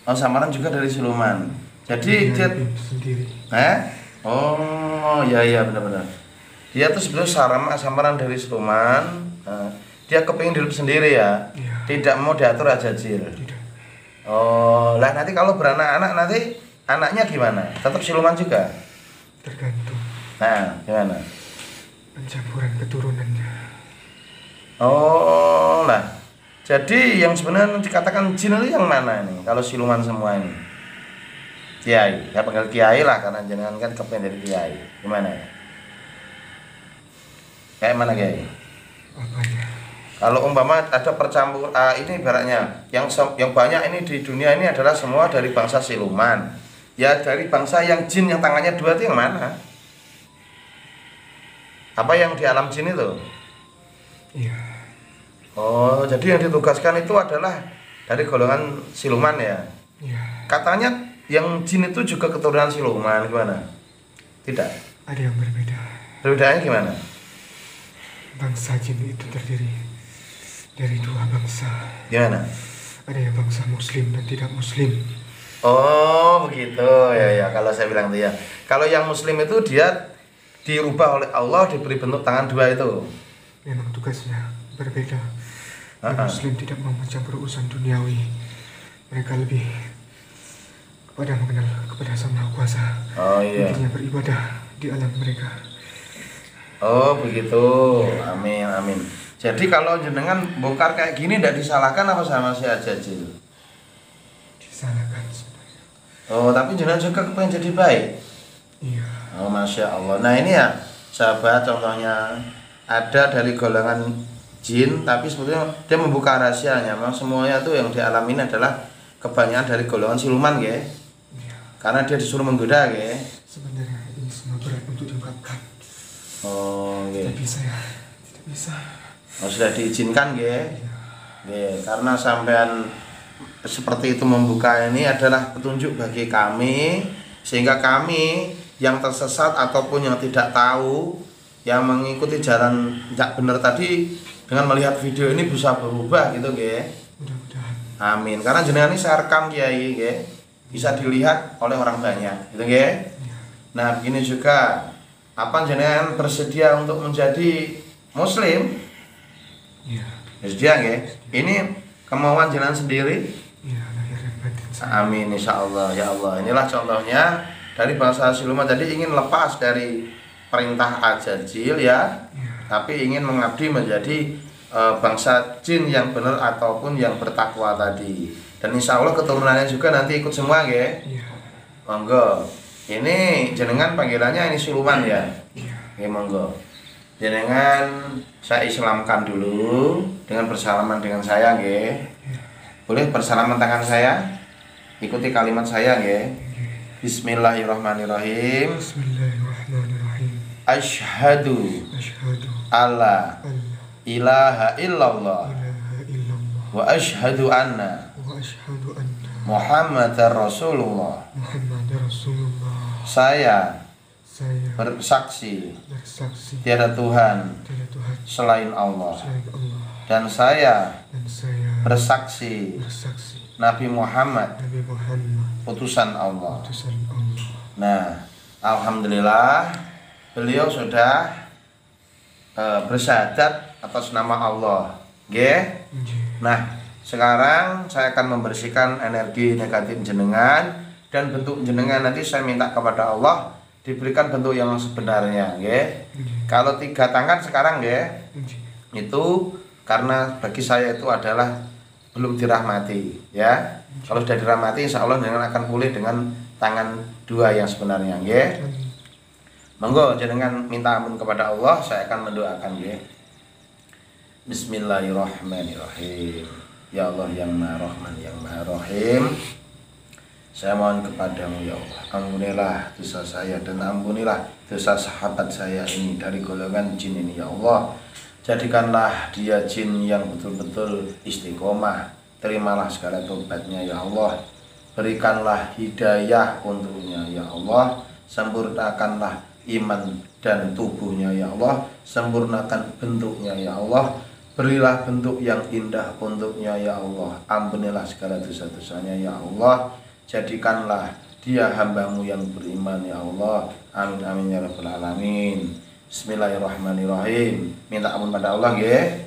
Oh samaran juga dari siluman. Jadi dia sendiri. Oh ya benar-benar. Dia tuh sebenarnya samaran dari siluman. Dia kepingin hidup sendiri ya. Iya. Tidak mau diatur aja jil. Tidak. Oh lah nanti kalau beranak-anak nanti anaknya gimana? Tetap siluman juga? Tergantung. Nah gimana? Pencampuran keturunannya. Oh lah. Jadi yang sebenarnya dikatakan jin itu yang mana ini? Kalau siluman semua ini? Kiai. Saya panggil kiai lah karena jenengan kan kepengen dari kiai. Gimana ya? Kayak mana kiai? Apanya? Kalau umpama ada percampur ini ibaratnya yang banyak ini di dunia ini adalah semua dari bangsa siluman. Ya dari bangsa yang jin yang tangannya dua itu yang mana? Apa yang di alam jin itu? Iya. Oh, jadi yang ditugaskan itu adalah dari golongan siluman ya? Iya. Katanya yang jin itu juga keturunan siluman, gimana? Tidak? Ada yang berbeda. Perbedaannya gimana? Bangsa jin itu terdiri dari dua bangsa. Gimana? Ada yang bangsa muslim dan tidak muslim. Oh begitu ya, kalau saya bilang itu ya. Kalau yang muslim itu dia dirubah oleh Allah, diberi bentuk tangan dua itu. Memang tugasnya berbeda. Yang muslim tidak mau mencampur urusan duniawi. Mereka lebih kepada mengenal kepada Sang Maha Kuasa. Oh iya. Intinya beribadah di alam mereka. Oh begitu. Amin amin. Jadi kalau jenengan bongkar kayak gini tidak disalahkan apa sama si Ajajil? Disalahkan sebenarnya. Oh tapi jenengan juga kepengen jadi baik. Iya. Oh masya Allah. Nah ini ya sahabat, contohnya ada dari golongan jin, tapi sebetulnya dia membuka rahasianya. Memang semuanya tuh yang dialamin adalah kebanyakan dari golongan siluman, ya. Iya. Karena dia disuruh menggoda, ya. Sebenarnya ini semua berat untuk diungkapkan. Oh, Tidak bisa ya, tidak bisa. Oh, sudah diizinkan, ya. Iya. Karena sampean seperti itu membuka ini adalah petunjuk bagi kami, sehingga kami yang tersesat ataupun yang tidak tahu, yang mengikuti jalan tidak benar tadi, dengan melihat video ini bisa berubah gitu, ya. Mudah-mudahan. Amin. Karena jenengan ini saya rekam, Kiai, ya. Bisa dilihat oleh orang banyak, gitu, ya. Iya. Nah, begini juga, apa jenengan bersedia untuk menjadi muslim? Iya. Bersedia, ya. Ini kemauan jenengan sendiri? Iya, lahir dan batin saya. Amin, insya Allah, ya Allah. Inilah contohnya dari bangsa siluman tadi ingin lepas dari perintah Ajajil, ya. Iya. Tapi ingin mengabdi menjadi bangsa jin yang benar ataupun yang bertakwa tadi. Dan insya Allah keturunannya juga nanti ikut semua, ya. Iya. Monggo. Ini jenengan panggilannya ini siluman, ya. Iya. Oke, monggo. Jenengan saya islamkan dulu dengan bersalaman dengan saya, nggih. Boleh bersalaman tangan saya? Ikuti kalimat saya, nggih. Bismillahirrahmanirrahim. Bismillahirrahmanirrahim. Asyhadu Asyhadu alla an la ilaha illallah ilaha illallah wa asyhadu anna wa asyhadu anna Muhammadar Rasulullah. Muhammadar Rasulullah. Saya Saya bersaksi bersaksi tiada Tuhan tiada Tuhan selain Allah, selain Allah, dan saya dan saya bersaksi bersaksi Nabi Muhammad Nabi Muhammad utusan Allah. utusan Allah. Nah, alhamdulillah beliau sudah bersyahadat atas nama Allah, nggih. Nah, sekarang saya akan membersihkan energi negatif jenengan, dan bentuk jenengan nanti saya minta kepada Allah diberikan bentuk yang sebenarnya, nggih. Kalau 3 tangan sekarang, nggih, itu karena bagi saya itu adalah belum dirahmati, ya. Kalau sudah dirahmati, insya Allah jenengan akan pulih dengan tangan 2 yang sebenarnya, nggih. Monggo jenengan minta ampun kepada Allah, saya akan mendoakan, nggih. Bismillahirrahmanirrahim. Ya Allah yang Maha Rahman, yang Maha Rahim, saya mohon kepadamu, ya Allah, ampunilah dosa saya dan ampunilah dosa sahabat saya ini dari golongan jin ini, ya Allah. Jadikanlah dia jin yang betul-betul istiqomah. Terimalah segala tobatnya, ya Allah. Berikanlah hidayah untuknya, ya Allah. Sempurnakanlah iman dan tubuhnya, ya Allah. Sempurnakan bentuknya, ya Allah. Berilah bentuk yang indah untuknya, ya Allah. Ampunilah segala dosa-dosanya, ya Allah. Jadikanlah dia hambamu yang beriman, ya Allah. Amin amin ya rabbal alamin. Bismillahirrahmanirrahim. Minta ampun pada Allah, ya.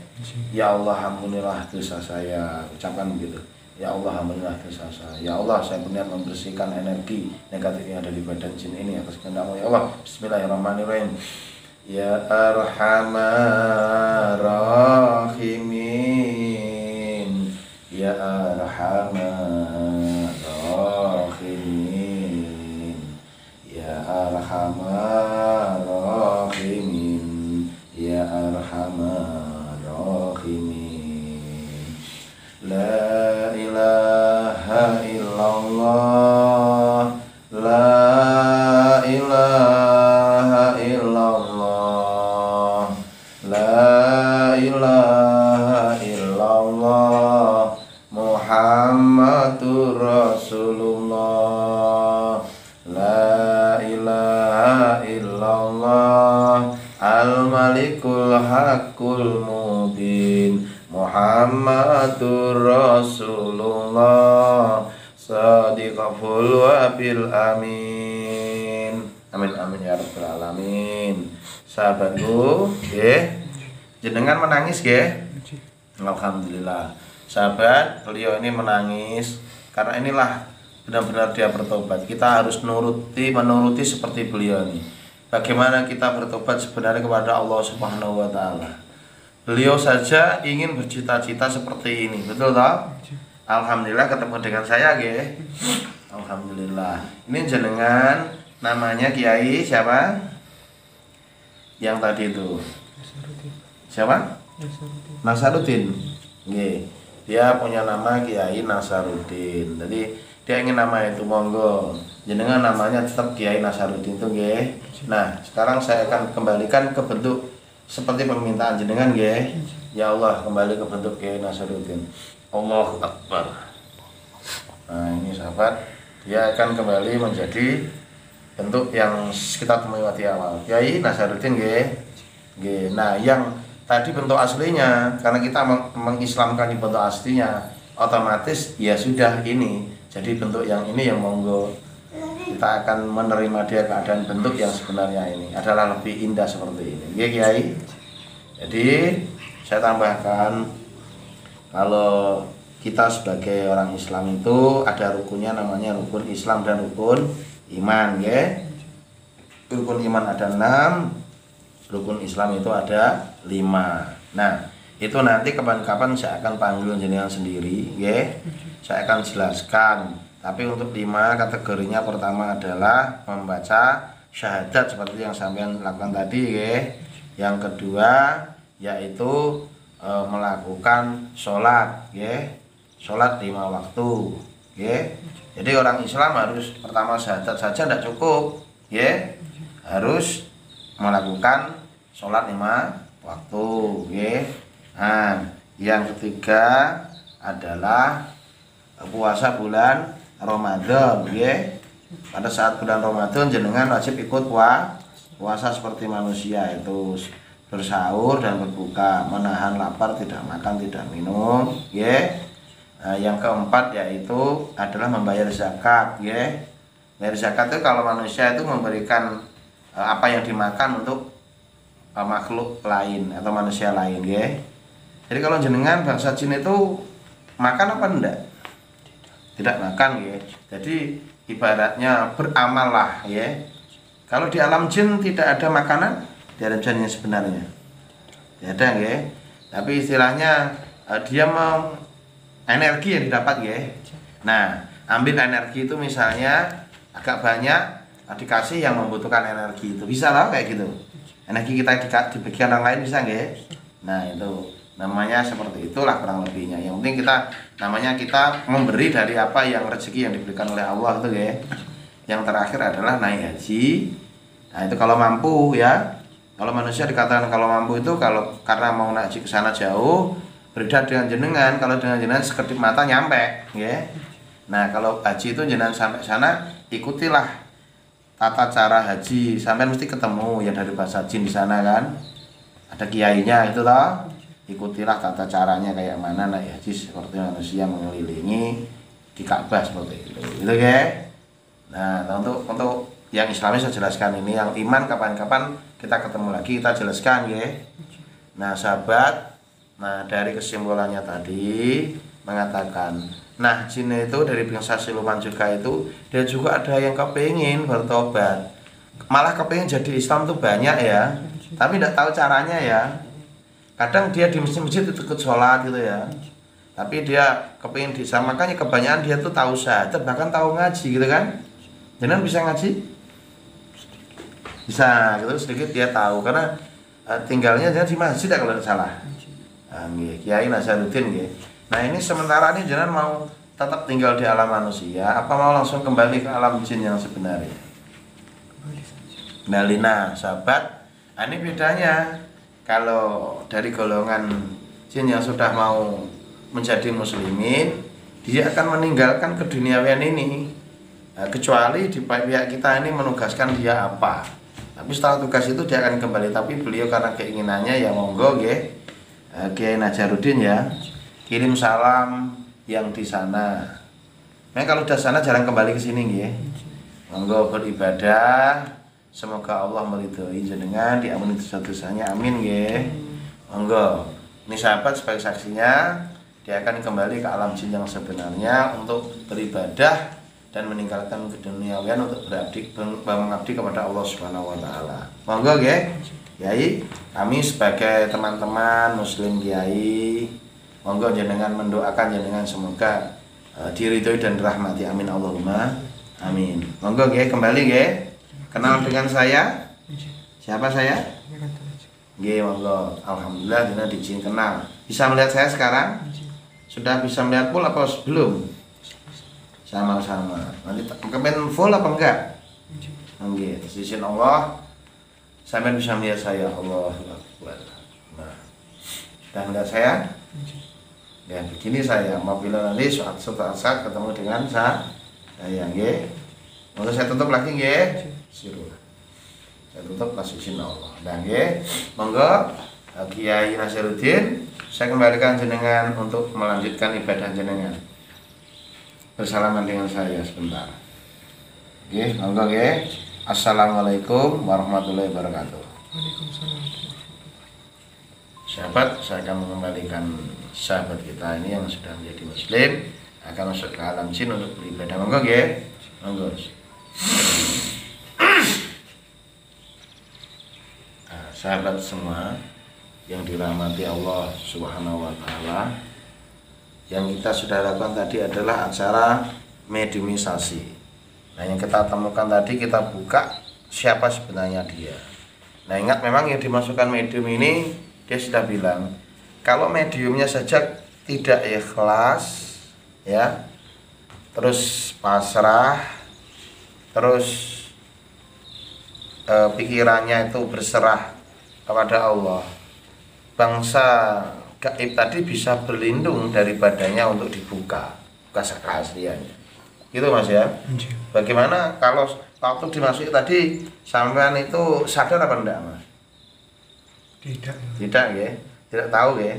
Ya Allah, ampunilah dosa saya. Ucapkan begitu. Ya Allah, ampunilah dosa saya. Ya Allah, saya berniat membersihkan energi negatif yang ada di badan jin ini atas kehendak-Mu, ya Allah. Bismillahirrahmanirrahim. Ya Arhamar Rahimin. Ya Arhamar Rahimin. Ya Arhamar Rahimin. Ya Arhamar Rahimin. La ilaha illallah. La ilaha illallah. La ilaha Muhammadur Rasulullah Sadiqul wabil amin. Amin amin ya rabbal alamin. Sahabatku, jenengan menangis nggih? Alhamdulillah. Sahabat, beliau ini menangis karena inilah benar-benar dia bertobat. Kita harus menuruti seperti beliau ini. Bagaimana kita bertobat sebenarnya kepada Allah Subhanahu wa taala. Beliau saja ingin bercita-cita seperti ini, betul tak? Alhamdulillah ketemu dengan saya, nggih. Alhamdulillah. Ini jenengan namanya Kiai siapa? Yang tadi itu. Siapa? Nasaruddin. Nggih. Dia punya nama Kiai Nasaruddin. Jadi dia ingin nama itu, monggo. Jenengan namanya tetap Kiai Nasaruddin itu, nggih. Nah, sekarang saya akan kembalikan ke bentuk seperti permintaan jenengan, nggih. Ya Allah, kembali ke bentuk Kiai Nasaruddin. Allahu Akbar. Nah, ini sahabat, dia akan kembali menjadi bentuk yang kita temui waktu awal. Kiai Nasaruddin, nggih. Nggih. Nah, yang tadi bentuk aslinya, karena kita mengislamkan di bentuk aslinya, otomatis ya sudah ini. Jadi bentuk yang ini yang monggo kita akan menerima dia keadaan bentuk yang sebenarnya ini adalah lebih indah seperti ini. Nggih, Kiai. Jadi saya tambahkan, kalau kita sebagai orang Islam itu ada rukunnya, namanya rukun Islam dan rukun iman, ya. Rukun iman ada 6, rukun Islam itu ada 5. Nah, itu nanti kapan-kapan saya akan panggil jenengan sendiri, ya. Saya akan jelaskan. Tapi untuk 5 kategorinya, pertama adalah membaca syahadat seperti yang sampean lakukan tadi, ya. Yang kedua yaitu melakukan sholat, ya, sholat 5 waktu, ya. Jadi orang Islam harus pertama syahadat saja tidak cukup, ya, harus melakukan sholat 5 waktu, ya. Nah, yang ketiga adalah puasa bulan Ramadan, ya. Pada saat bulan Ramadan jenengan wajib ikut puasa seperti manusia, itu bersahur dan berbuka, menahan lapar, tidak makan, tidak minum, ya. Yang keempat yaitu adalah membayar zakat, ya. Bayar zakat itu kalau manusia itu memberikan apa yang dimakan untuk makhluk lain atau manusia lain, ya. Jadi kalau jenengan bangsa jin itu makan apa enggak? Tidak makan, ya. Jadi ibaratnya beramallah, ya. Kalau di alam jin tidak ada makanan, di alam jin yang sebenarnya tidak ada, ya. Tapi istilahnya dia mau energi yang didapat, ya. Nah, ambil energi itu misalnya agak banyak, dikasih yang membutuhkan energi itu, bisa lah kayak gitu. Energi kita dibagikan orang lain, bisa, ya. Nah, itu namanya seperti itulah kurang lebihnya. Yang penting kita memberi dari apa yang rezeki yang diberikan oleh Allah itu, ya. Yang terakhir adalah naik haji. Nah, itu kalau mampu, ya. Kalau manusia dikatakan kalau mampu itu kalau karena mau naik haji ke sana jauh, berbeda dengan jenengan. Kalau dengan jenengan sekedip mata nyampe, ya. Nah, kalau haji itu jenengan sampai sana, ikutilah tata cara haji. Sampai mesti ketemu yang dari bahasa jin di sana, kan. Ada kiainya itu toh. Ikutilah tata caranya kayak mana naik haji seperti manusia mengelilingi di Ka'bah seperti itu. Gitu, ya. Nah, untuk yang Islami saya jelaskan ini, yang iman kapan-kapan kita ketemu lagi kita jelaskan, ya. Nah, sahabat, nah dari kesimpulannya tadi mengatakan, nah jin itu dari bangsa siluman juga itu dia juga ada yang kepingin bertobat, malah kepingin jadi Islam tuh banyak, ya. Tapi tidak tahu caranya, ya. Kadang dia di masjid-masjid itu ikut sholat gitu, ya. Tapi dia kepingin di Islam, makanya kebanyakan dia tuh tahu syahadat, bahkan tahu ngaji gitu, kan. Jangan bisa ngaji? Bisa, gitu sedikit dia tahu karena tinggalnya dia di masjid ya kalau tidak salah. Kiai Nasaruddin, ya. Nah, ini sementara ini jangan mau tetap tinggal di alam manusia, apa mau langsung kembali ke alam jin yang sebenarnya? Nah, sahabat, ini bedanya. Kalau dari golongan jin yang sudah mau menjadi muslimin, dia akan meninggalkan keduniawian ini. Kecuali di pihak kita ini menugaskan dia apa. Tapi setelah tugas itu dia akan kembali. Tapi beliau karena keinginannya, ya monggo, ya. Kiai Nasaruddin, ya. kirim salam yang di sana. Nah, kalau udah sana jarang kembali ke sini nggih. Monggo beribadah, semoga Allah meridhoi jenengan, diampuni dosa-dosanya. Amin nggih. Monggo. Ini sahabat sebagai saksinya, dia akan kembali ke alam jin yang sebenarnya untuk beribadah dan meninggalkan keduniawian untuk mengabdi kepada Allah Subhanahu wa taala. Monggo nggih. Kiai, kami sebagai teman-teman muslim kiai, monggo jenengan mendoakan jenengan semoga diridhoi dan rahmati. Amin Allahumma amin. Monggo nggih kembali nggih. Kenal dengan saya? Siapa saya? Nggih, monggo. Alhamdulillah jenengan dijin kenal. Bisa melihat saya sekarang? Sudah bisa melihat full apa belum? Sama-sama. Nanti kepen full apa enggak? Nggih, izin Allah sampai bisa melihat saya. Allahu Akbar. Nah, sudah melihat saya? Ya, begini saya. Apabila nanti suatu saat ketemu dengan saya, nggih. Monggo saya tutup lagi nggih. Siru. Saya tutup kasih izin Allah. Dan nggih, monggo Kiai Nasiruddin, saya kembalikan jenengan untuk melanjutkan ibadah jenengan. Bersalaman dengan saya sebentar. Nggih, monggo nggih. Assalamualaikum warahmatullahi wabarakatuh. Waalaikumsalam. Sahabat, saya akan mengembalikan sahabat kita ini yang sudah menjadi muslim akan masuk ke alam jin untuk beribadah. Monggo nggih. Monggo. Nah, sahabat semua yang dirahmati Allah Subhanahu wa taala, yang kita sudah lakukan tadi adalah acara mediumisasi. Nah, yang kita temukan tadi, kita buka siapa sebenarnya dia. Nah, ingat memang yang dimasukkan medium ini, dia sudah bilang kalau mediumnya saja tidak ikhlas, ya, terus pasrah, terus pikirannya itu berserah kepada Allah, bangsa gaib tadi bisa berlindung daripadanya untuk dibuka keasliannya. Gitu Mas ya. Bagaimana kalau waktu dimasuki tadi sampean itu sadar apa enggak Mas? Tidak ya. Tidak tahu ya.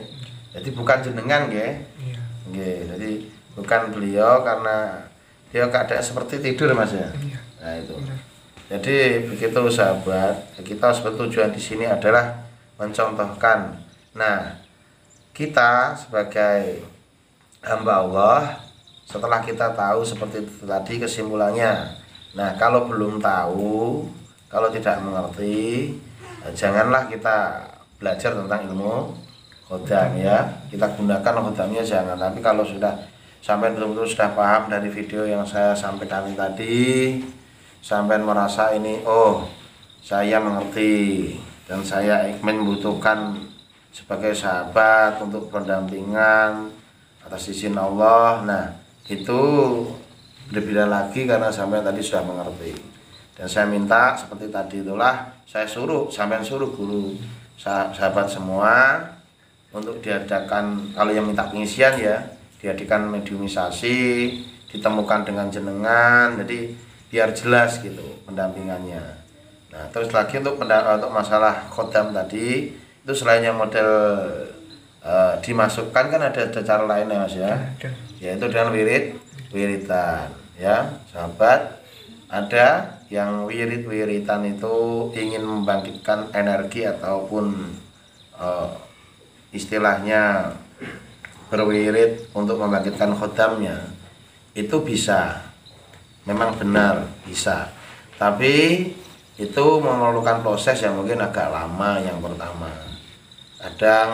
Jadi bukan jenengan ya. Iya. Jadi bukan beliau karena dia keadaan seperti tidur Mas ya. Iya. Nah itu. Jadi begitu sahabat, kita tujuan di sini adalah mencontohkan. Nah, kita sebagai hamba Allah, setelah kita tahu seperti itu tadi kesimpulannya. Nah, kalau belum tahu, kalau tidak mengerti, janganlah kita belajar tentang ilmu khodam ya. Kita gunakan khodamnya jangan. Tapi kalau sudah sampai betul-betul sudah paham dari video yang saya sampaikan tadi, sampai merasa ini, oh saya mengerti dan saya membutuhkan sebagai sahabat untuk pendampingan atas izin Allah. Nah, itu berbeda lagi karena sampai tadi sudah mengerti. Dan saya minta seperti tadi itulah, saya suruh guru sahabat semua untuk diadakan, kalau yang minta pengisian ya, diadakan mediumisasi, ditemukan dengan jenengan, jadi biar jelas gitu pendampingannya. Nah, terus lagi untuk masalah khodam tadi, itu selain yang model dimasukkan kan ada cara lain ya Mas ya, yaitu dengan wiritan ya sahabat. Ada yang wiritan itu ingin membangkitkan energi ataupun istilahnya berwirid untuk membangkitkan khodamnya, itu bisa, memang benar bisa, tapi itu memerlukan proses yang mungkin agak lama. Yang pertama, kadang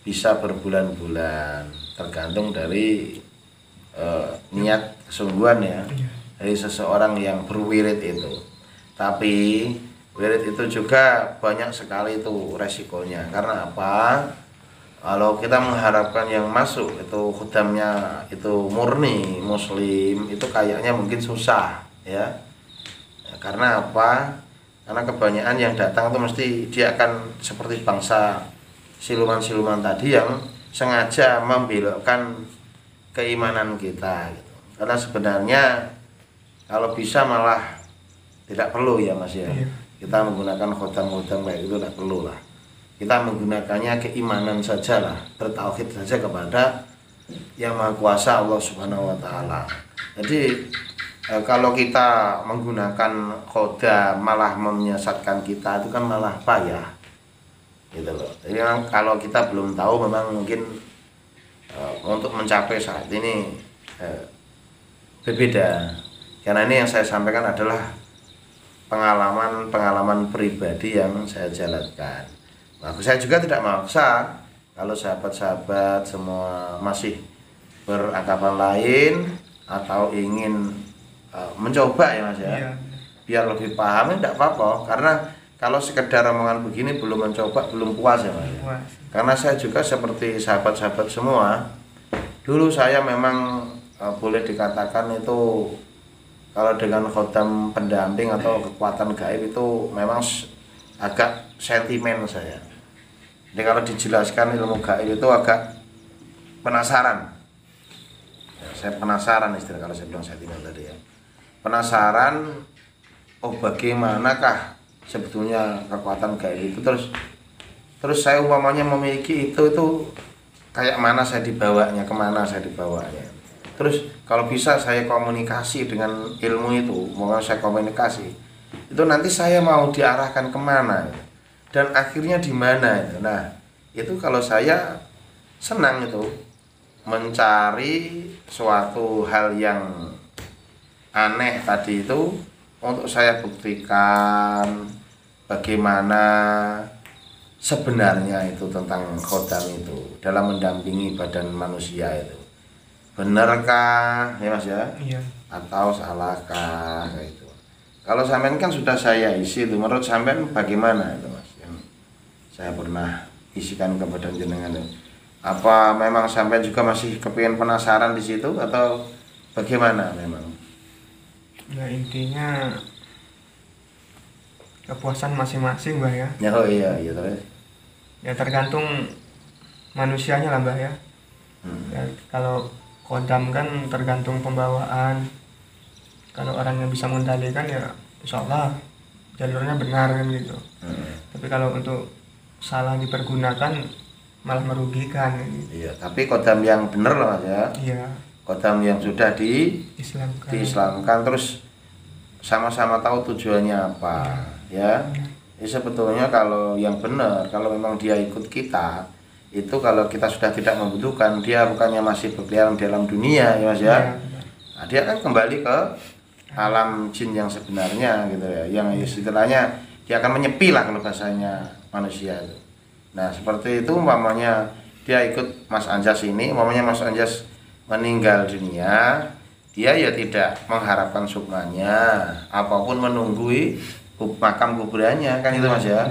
bisa berbulan-bulan, tergantung dari niat kesungguhan ya dari seseorang yang berwirid itu. Tapi wirid itu juga banyak sekali itu resikonya. Karena apa? Kalau kita mengharapkan yang masuk itu khodamnya itu murni muslim, itu kayaknya mungkin susah ya. Karena apa? Karena kebanyakan yang datang itu mesti dia akan seperti bangsa siluman-siluman tadi yang sengaja membelokkan keimanan kita gitu. Karena sebenarnya kalau bisa malah tidak perlu ya Mas ya. Kita menggunakan khodam-khodam kayak itu tidak perlu lah. kita menggunakannya keimanan sajalah, bertauhid saja kepada yang Maha Kuasa Allah Subhanahu wa taala. Jadi kalau kita menggunakan khoda malah menyesatkan kita, itu kan malah payah gitu loh. Jadi kalau kita belum tahu, memang mungkin untuk mencapai saat ini berbeda. Karena ini yang saya sampaikan adalah pengalaman pribadi yang saya jalankan. Nah, saya juga tidak memaksa. Kalau sahabat-sahabat semua masih beranggapan lain atau ingin mencoba ya Mas ya, Iya. biar lebih paham, tidak apa-apa. Karena kalau sekedar omongan begini belum mencoba, belum puas ya Mas. Puas. Karena saya juga seperti sahabat-sahabat semua, dulu saya memang boleh dikatakan itu kalau dengan khotam pendamping atau kekuatan gaib itu memang agak sentimen saya. Jadi kalau dijelaskan ilmu gaib itu agak penasaran. Ya, saya penasaran istilah kalau saya bilang sentimen tadi ya. Penasaran, oh bagaimanakah sebetulnya kekuatan gaib itu, terus saya umpamanya memiliki itu kayak mana saya dibawanya, kemana saya dibawanya. Terus kalau bisa saya komunikasi dengan ilmu itu, mau saya komunikasi, itu nanti saya mau diarahkan kemana dan akhirnya di mana itu. Nah, itu kalau saya senang itu mencari suatu hal yang aneh tadi itu untuk saya buktikan bagaimana sebenarnya itu tentang khodam itu dalam mendampingi badan manusia itu. Benarkah ya Mas ya? Iya. Atau salahkah itu? Kalau sampean kan sudah saya isi itu, menurut sampean bagaimana itu Mas yang saya pernah isikan kepada jenengan itu? Apa memang sampean juga masih kepingin penasaran di situ atau bagaimana memang? Ya intinya kepuasan masing-masing Mbah ya. Ya oh iya terus. Ya tergantung manusianya lah Mbah ya. Ya kalau kodam kan tergantung pembawaan. Kalau orangnya bisa mengendalikan ya insya Allah jalurnya benar kan gitu. Tapi kalau untuk salah dipergunakan malah merugikan gitu. Iya, tapi kodam yang benar lah Mas ya. Iya. Kodam yang sudah diislamkan terus sama-sama tahu tujuannya apa ya. Ya sebetulnya kalau yang benar, kalau memang dia ikut kita, itu kalau kita sudah tidak membutuhkan, dia bukannya masih berkeliaran di alam dunia ya Mas ya. Nah, dia kan kembali ke alam jin yang sebenarnya gitu ya, yang istilahnya dia akan menyepi lah kalau bahasanya manusia itu. Nah seperti itu umpamanya dia ikut Mas Anjas ini, umpamanya Mas Anjas meninggal dunia, dia ya tidak mengharapkan sukmanya, apapun menunggui makam kuburannya kan itu Mas ya.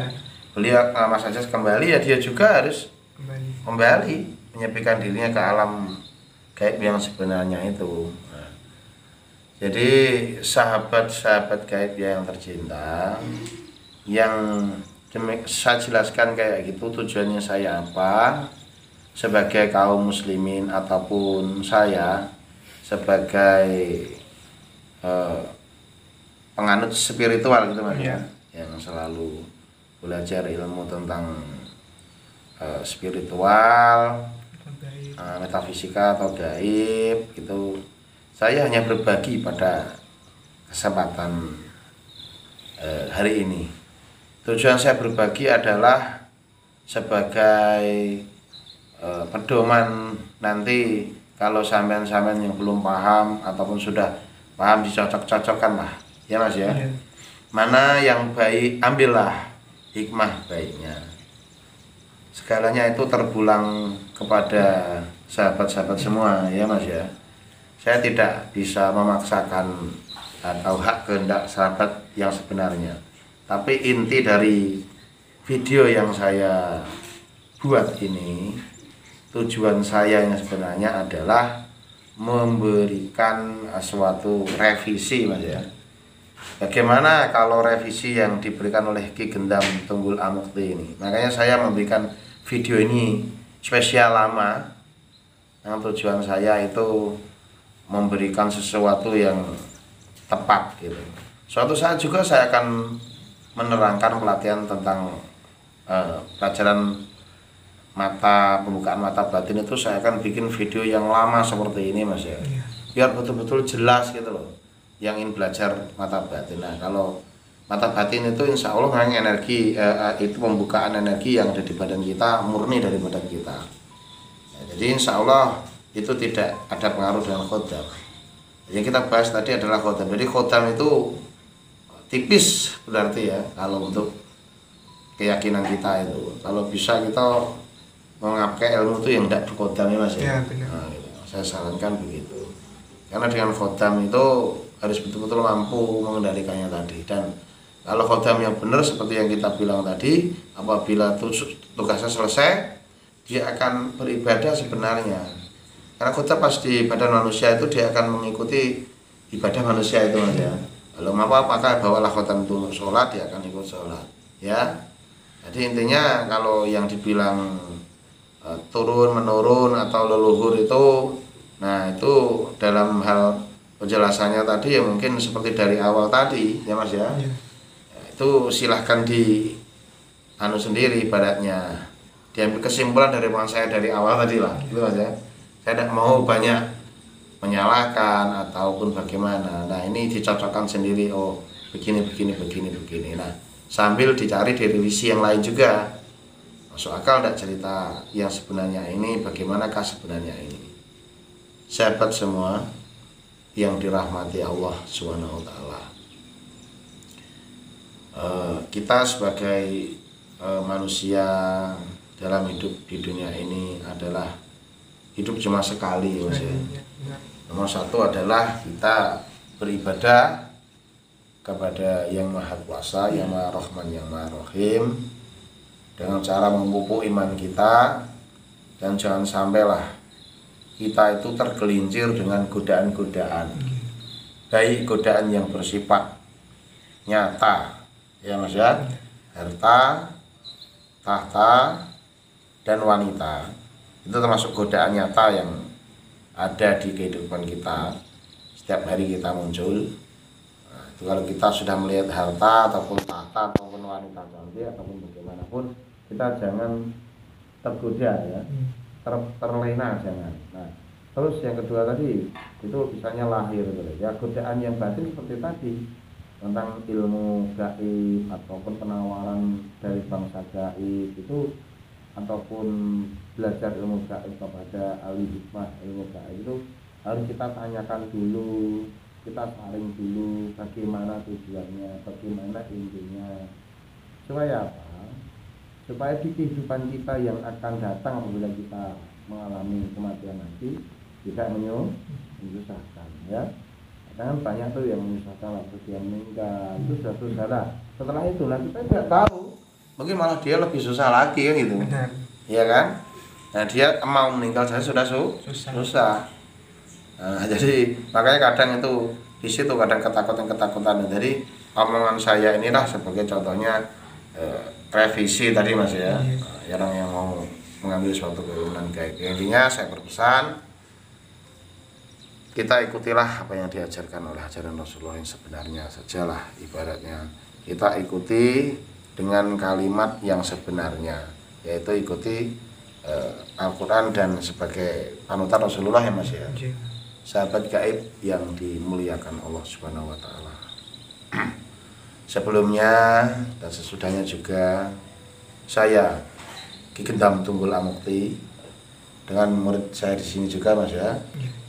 Beliau Mas Anjas kembali ya dia juga harus kembali menyepikan dirinya ke alam gaib yang sebenarnya itu. Nah, jadi sahabat-sahabat gaib yang tercinta, yang saya jelaskan kayak gitu tujuannya saya apa sebagai kaum muslimin ataupun saya sebagai penganut spiritual gitu Mas ya, yang selalu belajar ilmu tentang spiritual, metafisika atau gaib gitu. Saya hanya berbagi pada kesempatan hari ini. Tujuan saya berbagi adalah sebagai pedoman nanti kalau sampean-sampean yang belum paham ataupun sudah paham dicocok-cocokkan lah ya Mas ya. Mana yang baik ambillah hikmah baiknya. Segalanya itu terpulang kepada sahabat-sahabat semua ya Mas ya. Saya tidak bisa memaksakan atau hak kehendak sahabat yang sebenarnya. Tapi inti dari video yang saya buat ini, tujuan saya yang sebenarnya adalah memberikan suatu revisi Mas ya. Bagaimana kalau revisi yang diberikan oleh Ki Gendam Tunggul Amukti ini. Makanya saya memberikan video ini spesial lama. Yang tujuan saya itu memberikan sesuatu yang tepat gitu. Suatu saat juga saya akan menerangkan pelatihan tentang pelajaran pembukaan mata batin itu saya akan bikin video yang lama seperti ini Mas ya. Biar betul-betul jelas gitu loh yang ingin belajar mata batin. Nah, kalau mata batin itu insya Allah memang energi itu pembukaan energi yang ada di badan kita, murni dari badan kita. Nah, jadi insya Allah itu tidak ada pengaruh dengan khodam. Yang kita bahas tadi adalah khodam. Jadi khodam itu tipis berarti ya kalau untuk keyakinan kita itu. Kalau bisa kita memakai ilmu itu yang tidak berkhodam ya Mas ya. Nah, gitu. Saya sarankan begitu. Karena dengan khodam itu harus betul-betul mampu mengendalikannya tadi. Dan kalau khodam yang benar seperti yang kita bilang tadi, apabila tugasnya selesai, dia akan beribadah sebenarnya. Karena khodam pas di badan manusia itu dia akan mengikuti ibadah manusia itu Mas ya. Lalu apakah bawalah khodam itu untuk sholat, dia akan ikut sholat ya. Jadi intinya kalau yang dibilang turun menurun atau leluhur itu, nah itu dalam hal penjelasannya tadi ya mungkin seperti dari awal tadi ya Mas ya. Itu silahkan di sendiri ibaratnya, diambil kesimpulan dari pengalaman saya dari awal tadi lah gitu Mas ya. Saya tidak mau banyak menyalahkan ataupun bagaimana. Nah ini dicocokkan sendiri, oh begini. Nah sambil dicari direvisi yang lain juga. Masuk akal tidak cerita yang sebenarnya ini, bagaimanakah sebenarnya ini. Sahabat semua yang dirahmati Allah Subhanahu wa taala. Kita sebagai manusia dalam hidup di dunia ini adalah hidup cuma sekali Mas ya. Nomor satu adalah kita beribadah kepada Yang Maha Kuasa, Yang Maha Rahman, Yang Maha Rahim, dengan cara memupuk iman kita. Dan jangan sampailah kita itu tergelincir dengan godaan-godaan, baik godaan yang bersifat nyata ya Mas ya, harta, tahta, dan wanita. Itu termasuk godaan nyata yang ada di kehidupan kita, setiap hari kita muncul. Nah, itu kalau kita sudah melihat harta ataupun tahta ataupun wanita cantik ataupun bagaimanapun, kita jangan tergoda ya, terlena jangan. Nah, terus yang kedua tadi itu misalnya lahir gitu ya, godaan yang batin seperti tadi tentang ilmu gaib ataupun penawaran dari bangsa gaib itu, ataupun belajar ilmu gaib kepada ahli hikmah ilmu gaib itu harus kita tanyakan dulu, kita saring dulu bagaimana tujuannya, bagaimana intinya, supaya apa? Supaya di kehidupan kita yang akan datang apabila kita mengalami kematian nanti tidak menyusahkan ya. Kadang banyak tuh yang menyusahkan waktu dia meninggal, itu sudah salah. Setelah itu nanti kita tidak tahu, mungkin malah dia lebih susah lagi kan gitu. Iya kan? Nah dia mau meninggal saya sudah susah. Nah, jadi makanya kadang itu di situ kadang ketakutan. Jadi omongan saya inilah sebagai contohnya revisi tadi Mas ya. Orang yang mau mengambil suatu keilmuan gaib. Intinya saya berpesan, kita ikutilah apa yang diajarkan oleh ajaran Rasulullah yang sebenarnya sajalah, ibaratnya kita ikuti dengan kalimat yang sebenarnya, yaitu ikuti Al-Quran dan sebagai panutan Rasulullah ya Mas ya, sahabat gaib yang dimuliakan Allah Subhanahu wa taala. Sebelumnya dan sesudahnya juga saya Ki Gendam Tunggul Amukti dengan murid saya di sini juga Mas ya,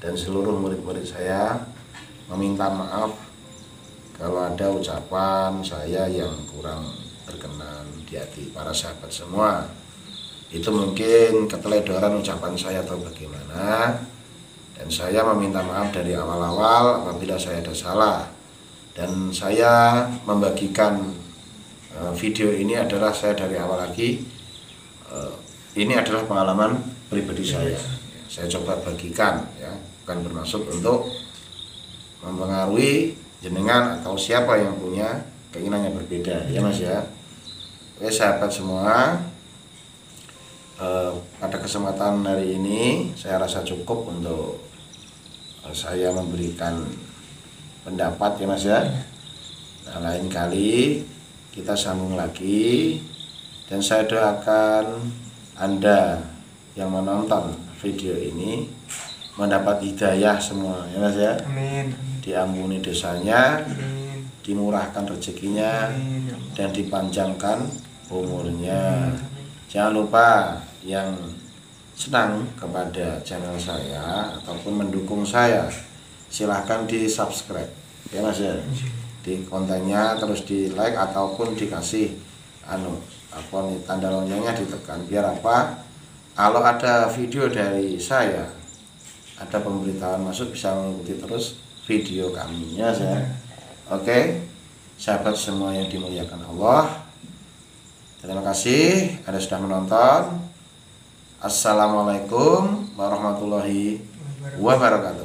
dan seluruh murid-murid saya meminta maaf kalau ada ucapan saya yang kurang berkenan di hati para sahabat semua. Itu mungkin keteledoran ucapan saya atau bagaimana, dan saya meminta maaf dari awal-awal apabila saya ada salah. Dan saya membagikan video ini adalah saya dari awal lagi, ini adalah pengalaman pribadi saya coba bagikan ya, bukan bermaksud untuk mempengaruhi jenengan atau siapa yang punya keinginan yang berbeda ya Mas ya. Oke sahabat semua, pada kesempatan hari ini saya rasa cukup untuk saya memberikan pendapat ya Mas ya. Nah, lain kali kita sambung lagi Dan saya doakan Anda yang menonton video ini mendapat hidayah semua, ya Mas ya. Amin. Diampuni dosanya, Amin. dimurahkan rezekinya, Amin. dan dipanjangkan umurnya. Jangan lupa yang senang kepada channel saya ataupun mendukung saya, silahkan di subscribe, ya Mas ya. Di kontennya terus di like ataupun dikasih tanda loncengnya ditekan, biar apa, kalau ada video dari saya, ada pemberitahuan masuk, bisa mengikuti terus video kami, ya saya. Oke, sahabat semua yang dimuliakan Allah, terima kasih Anda sudah menonton. Assalamualaikum warahmatullahi wabarakatuh.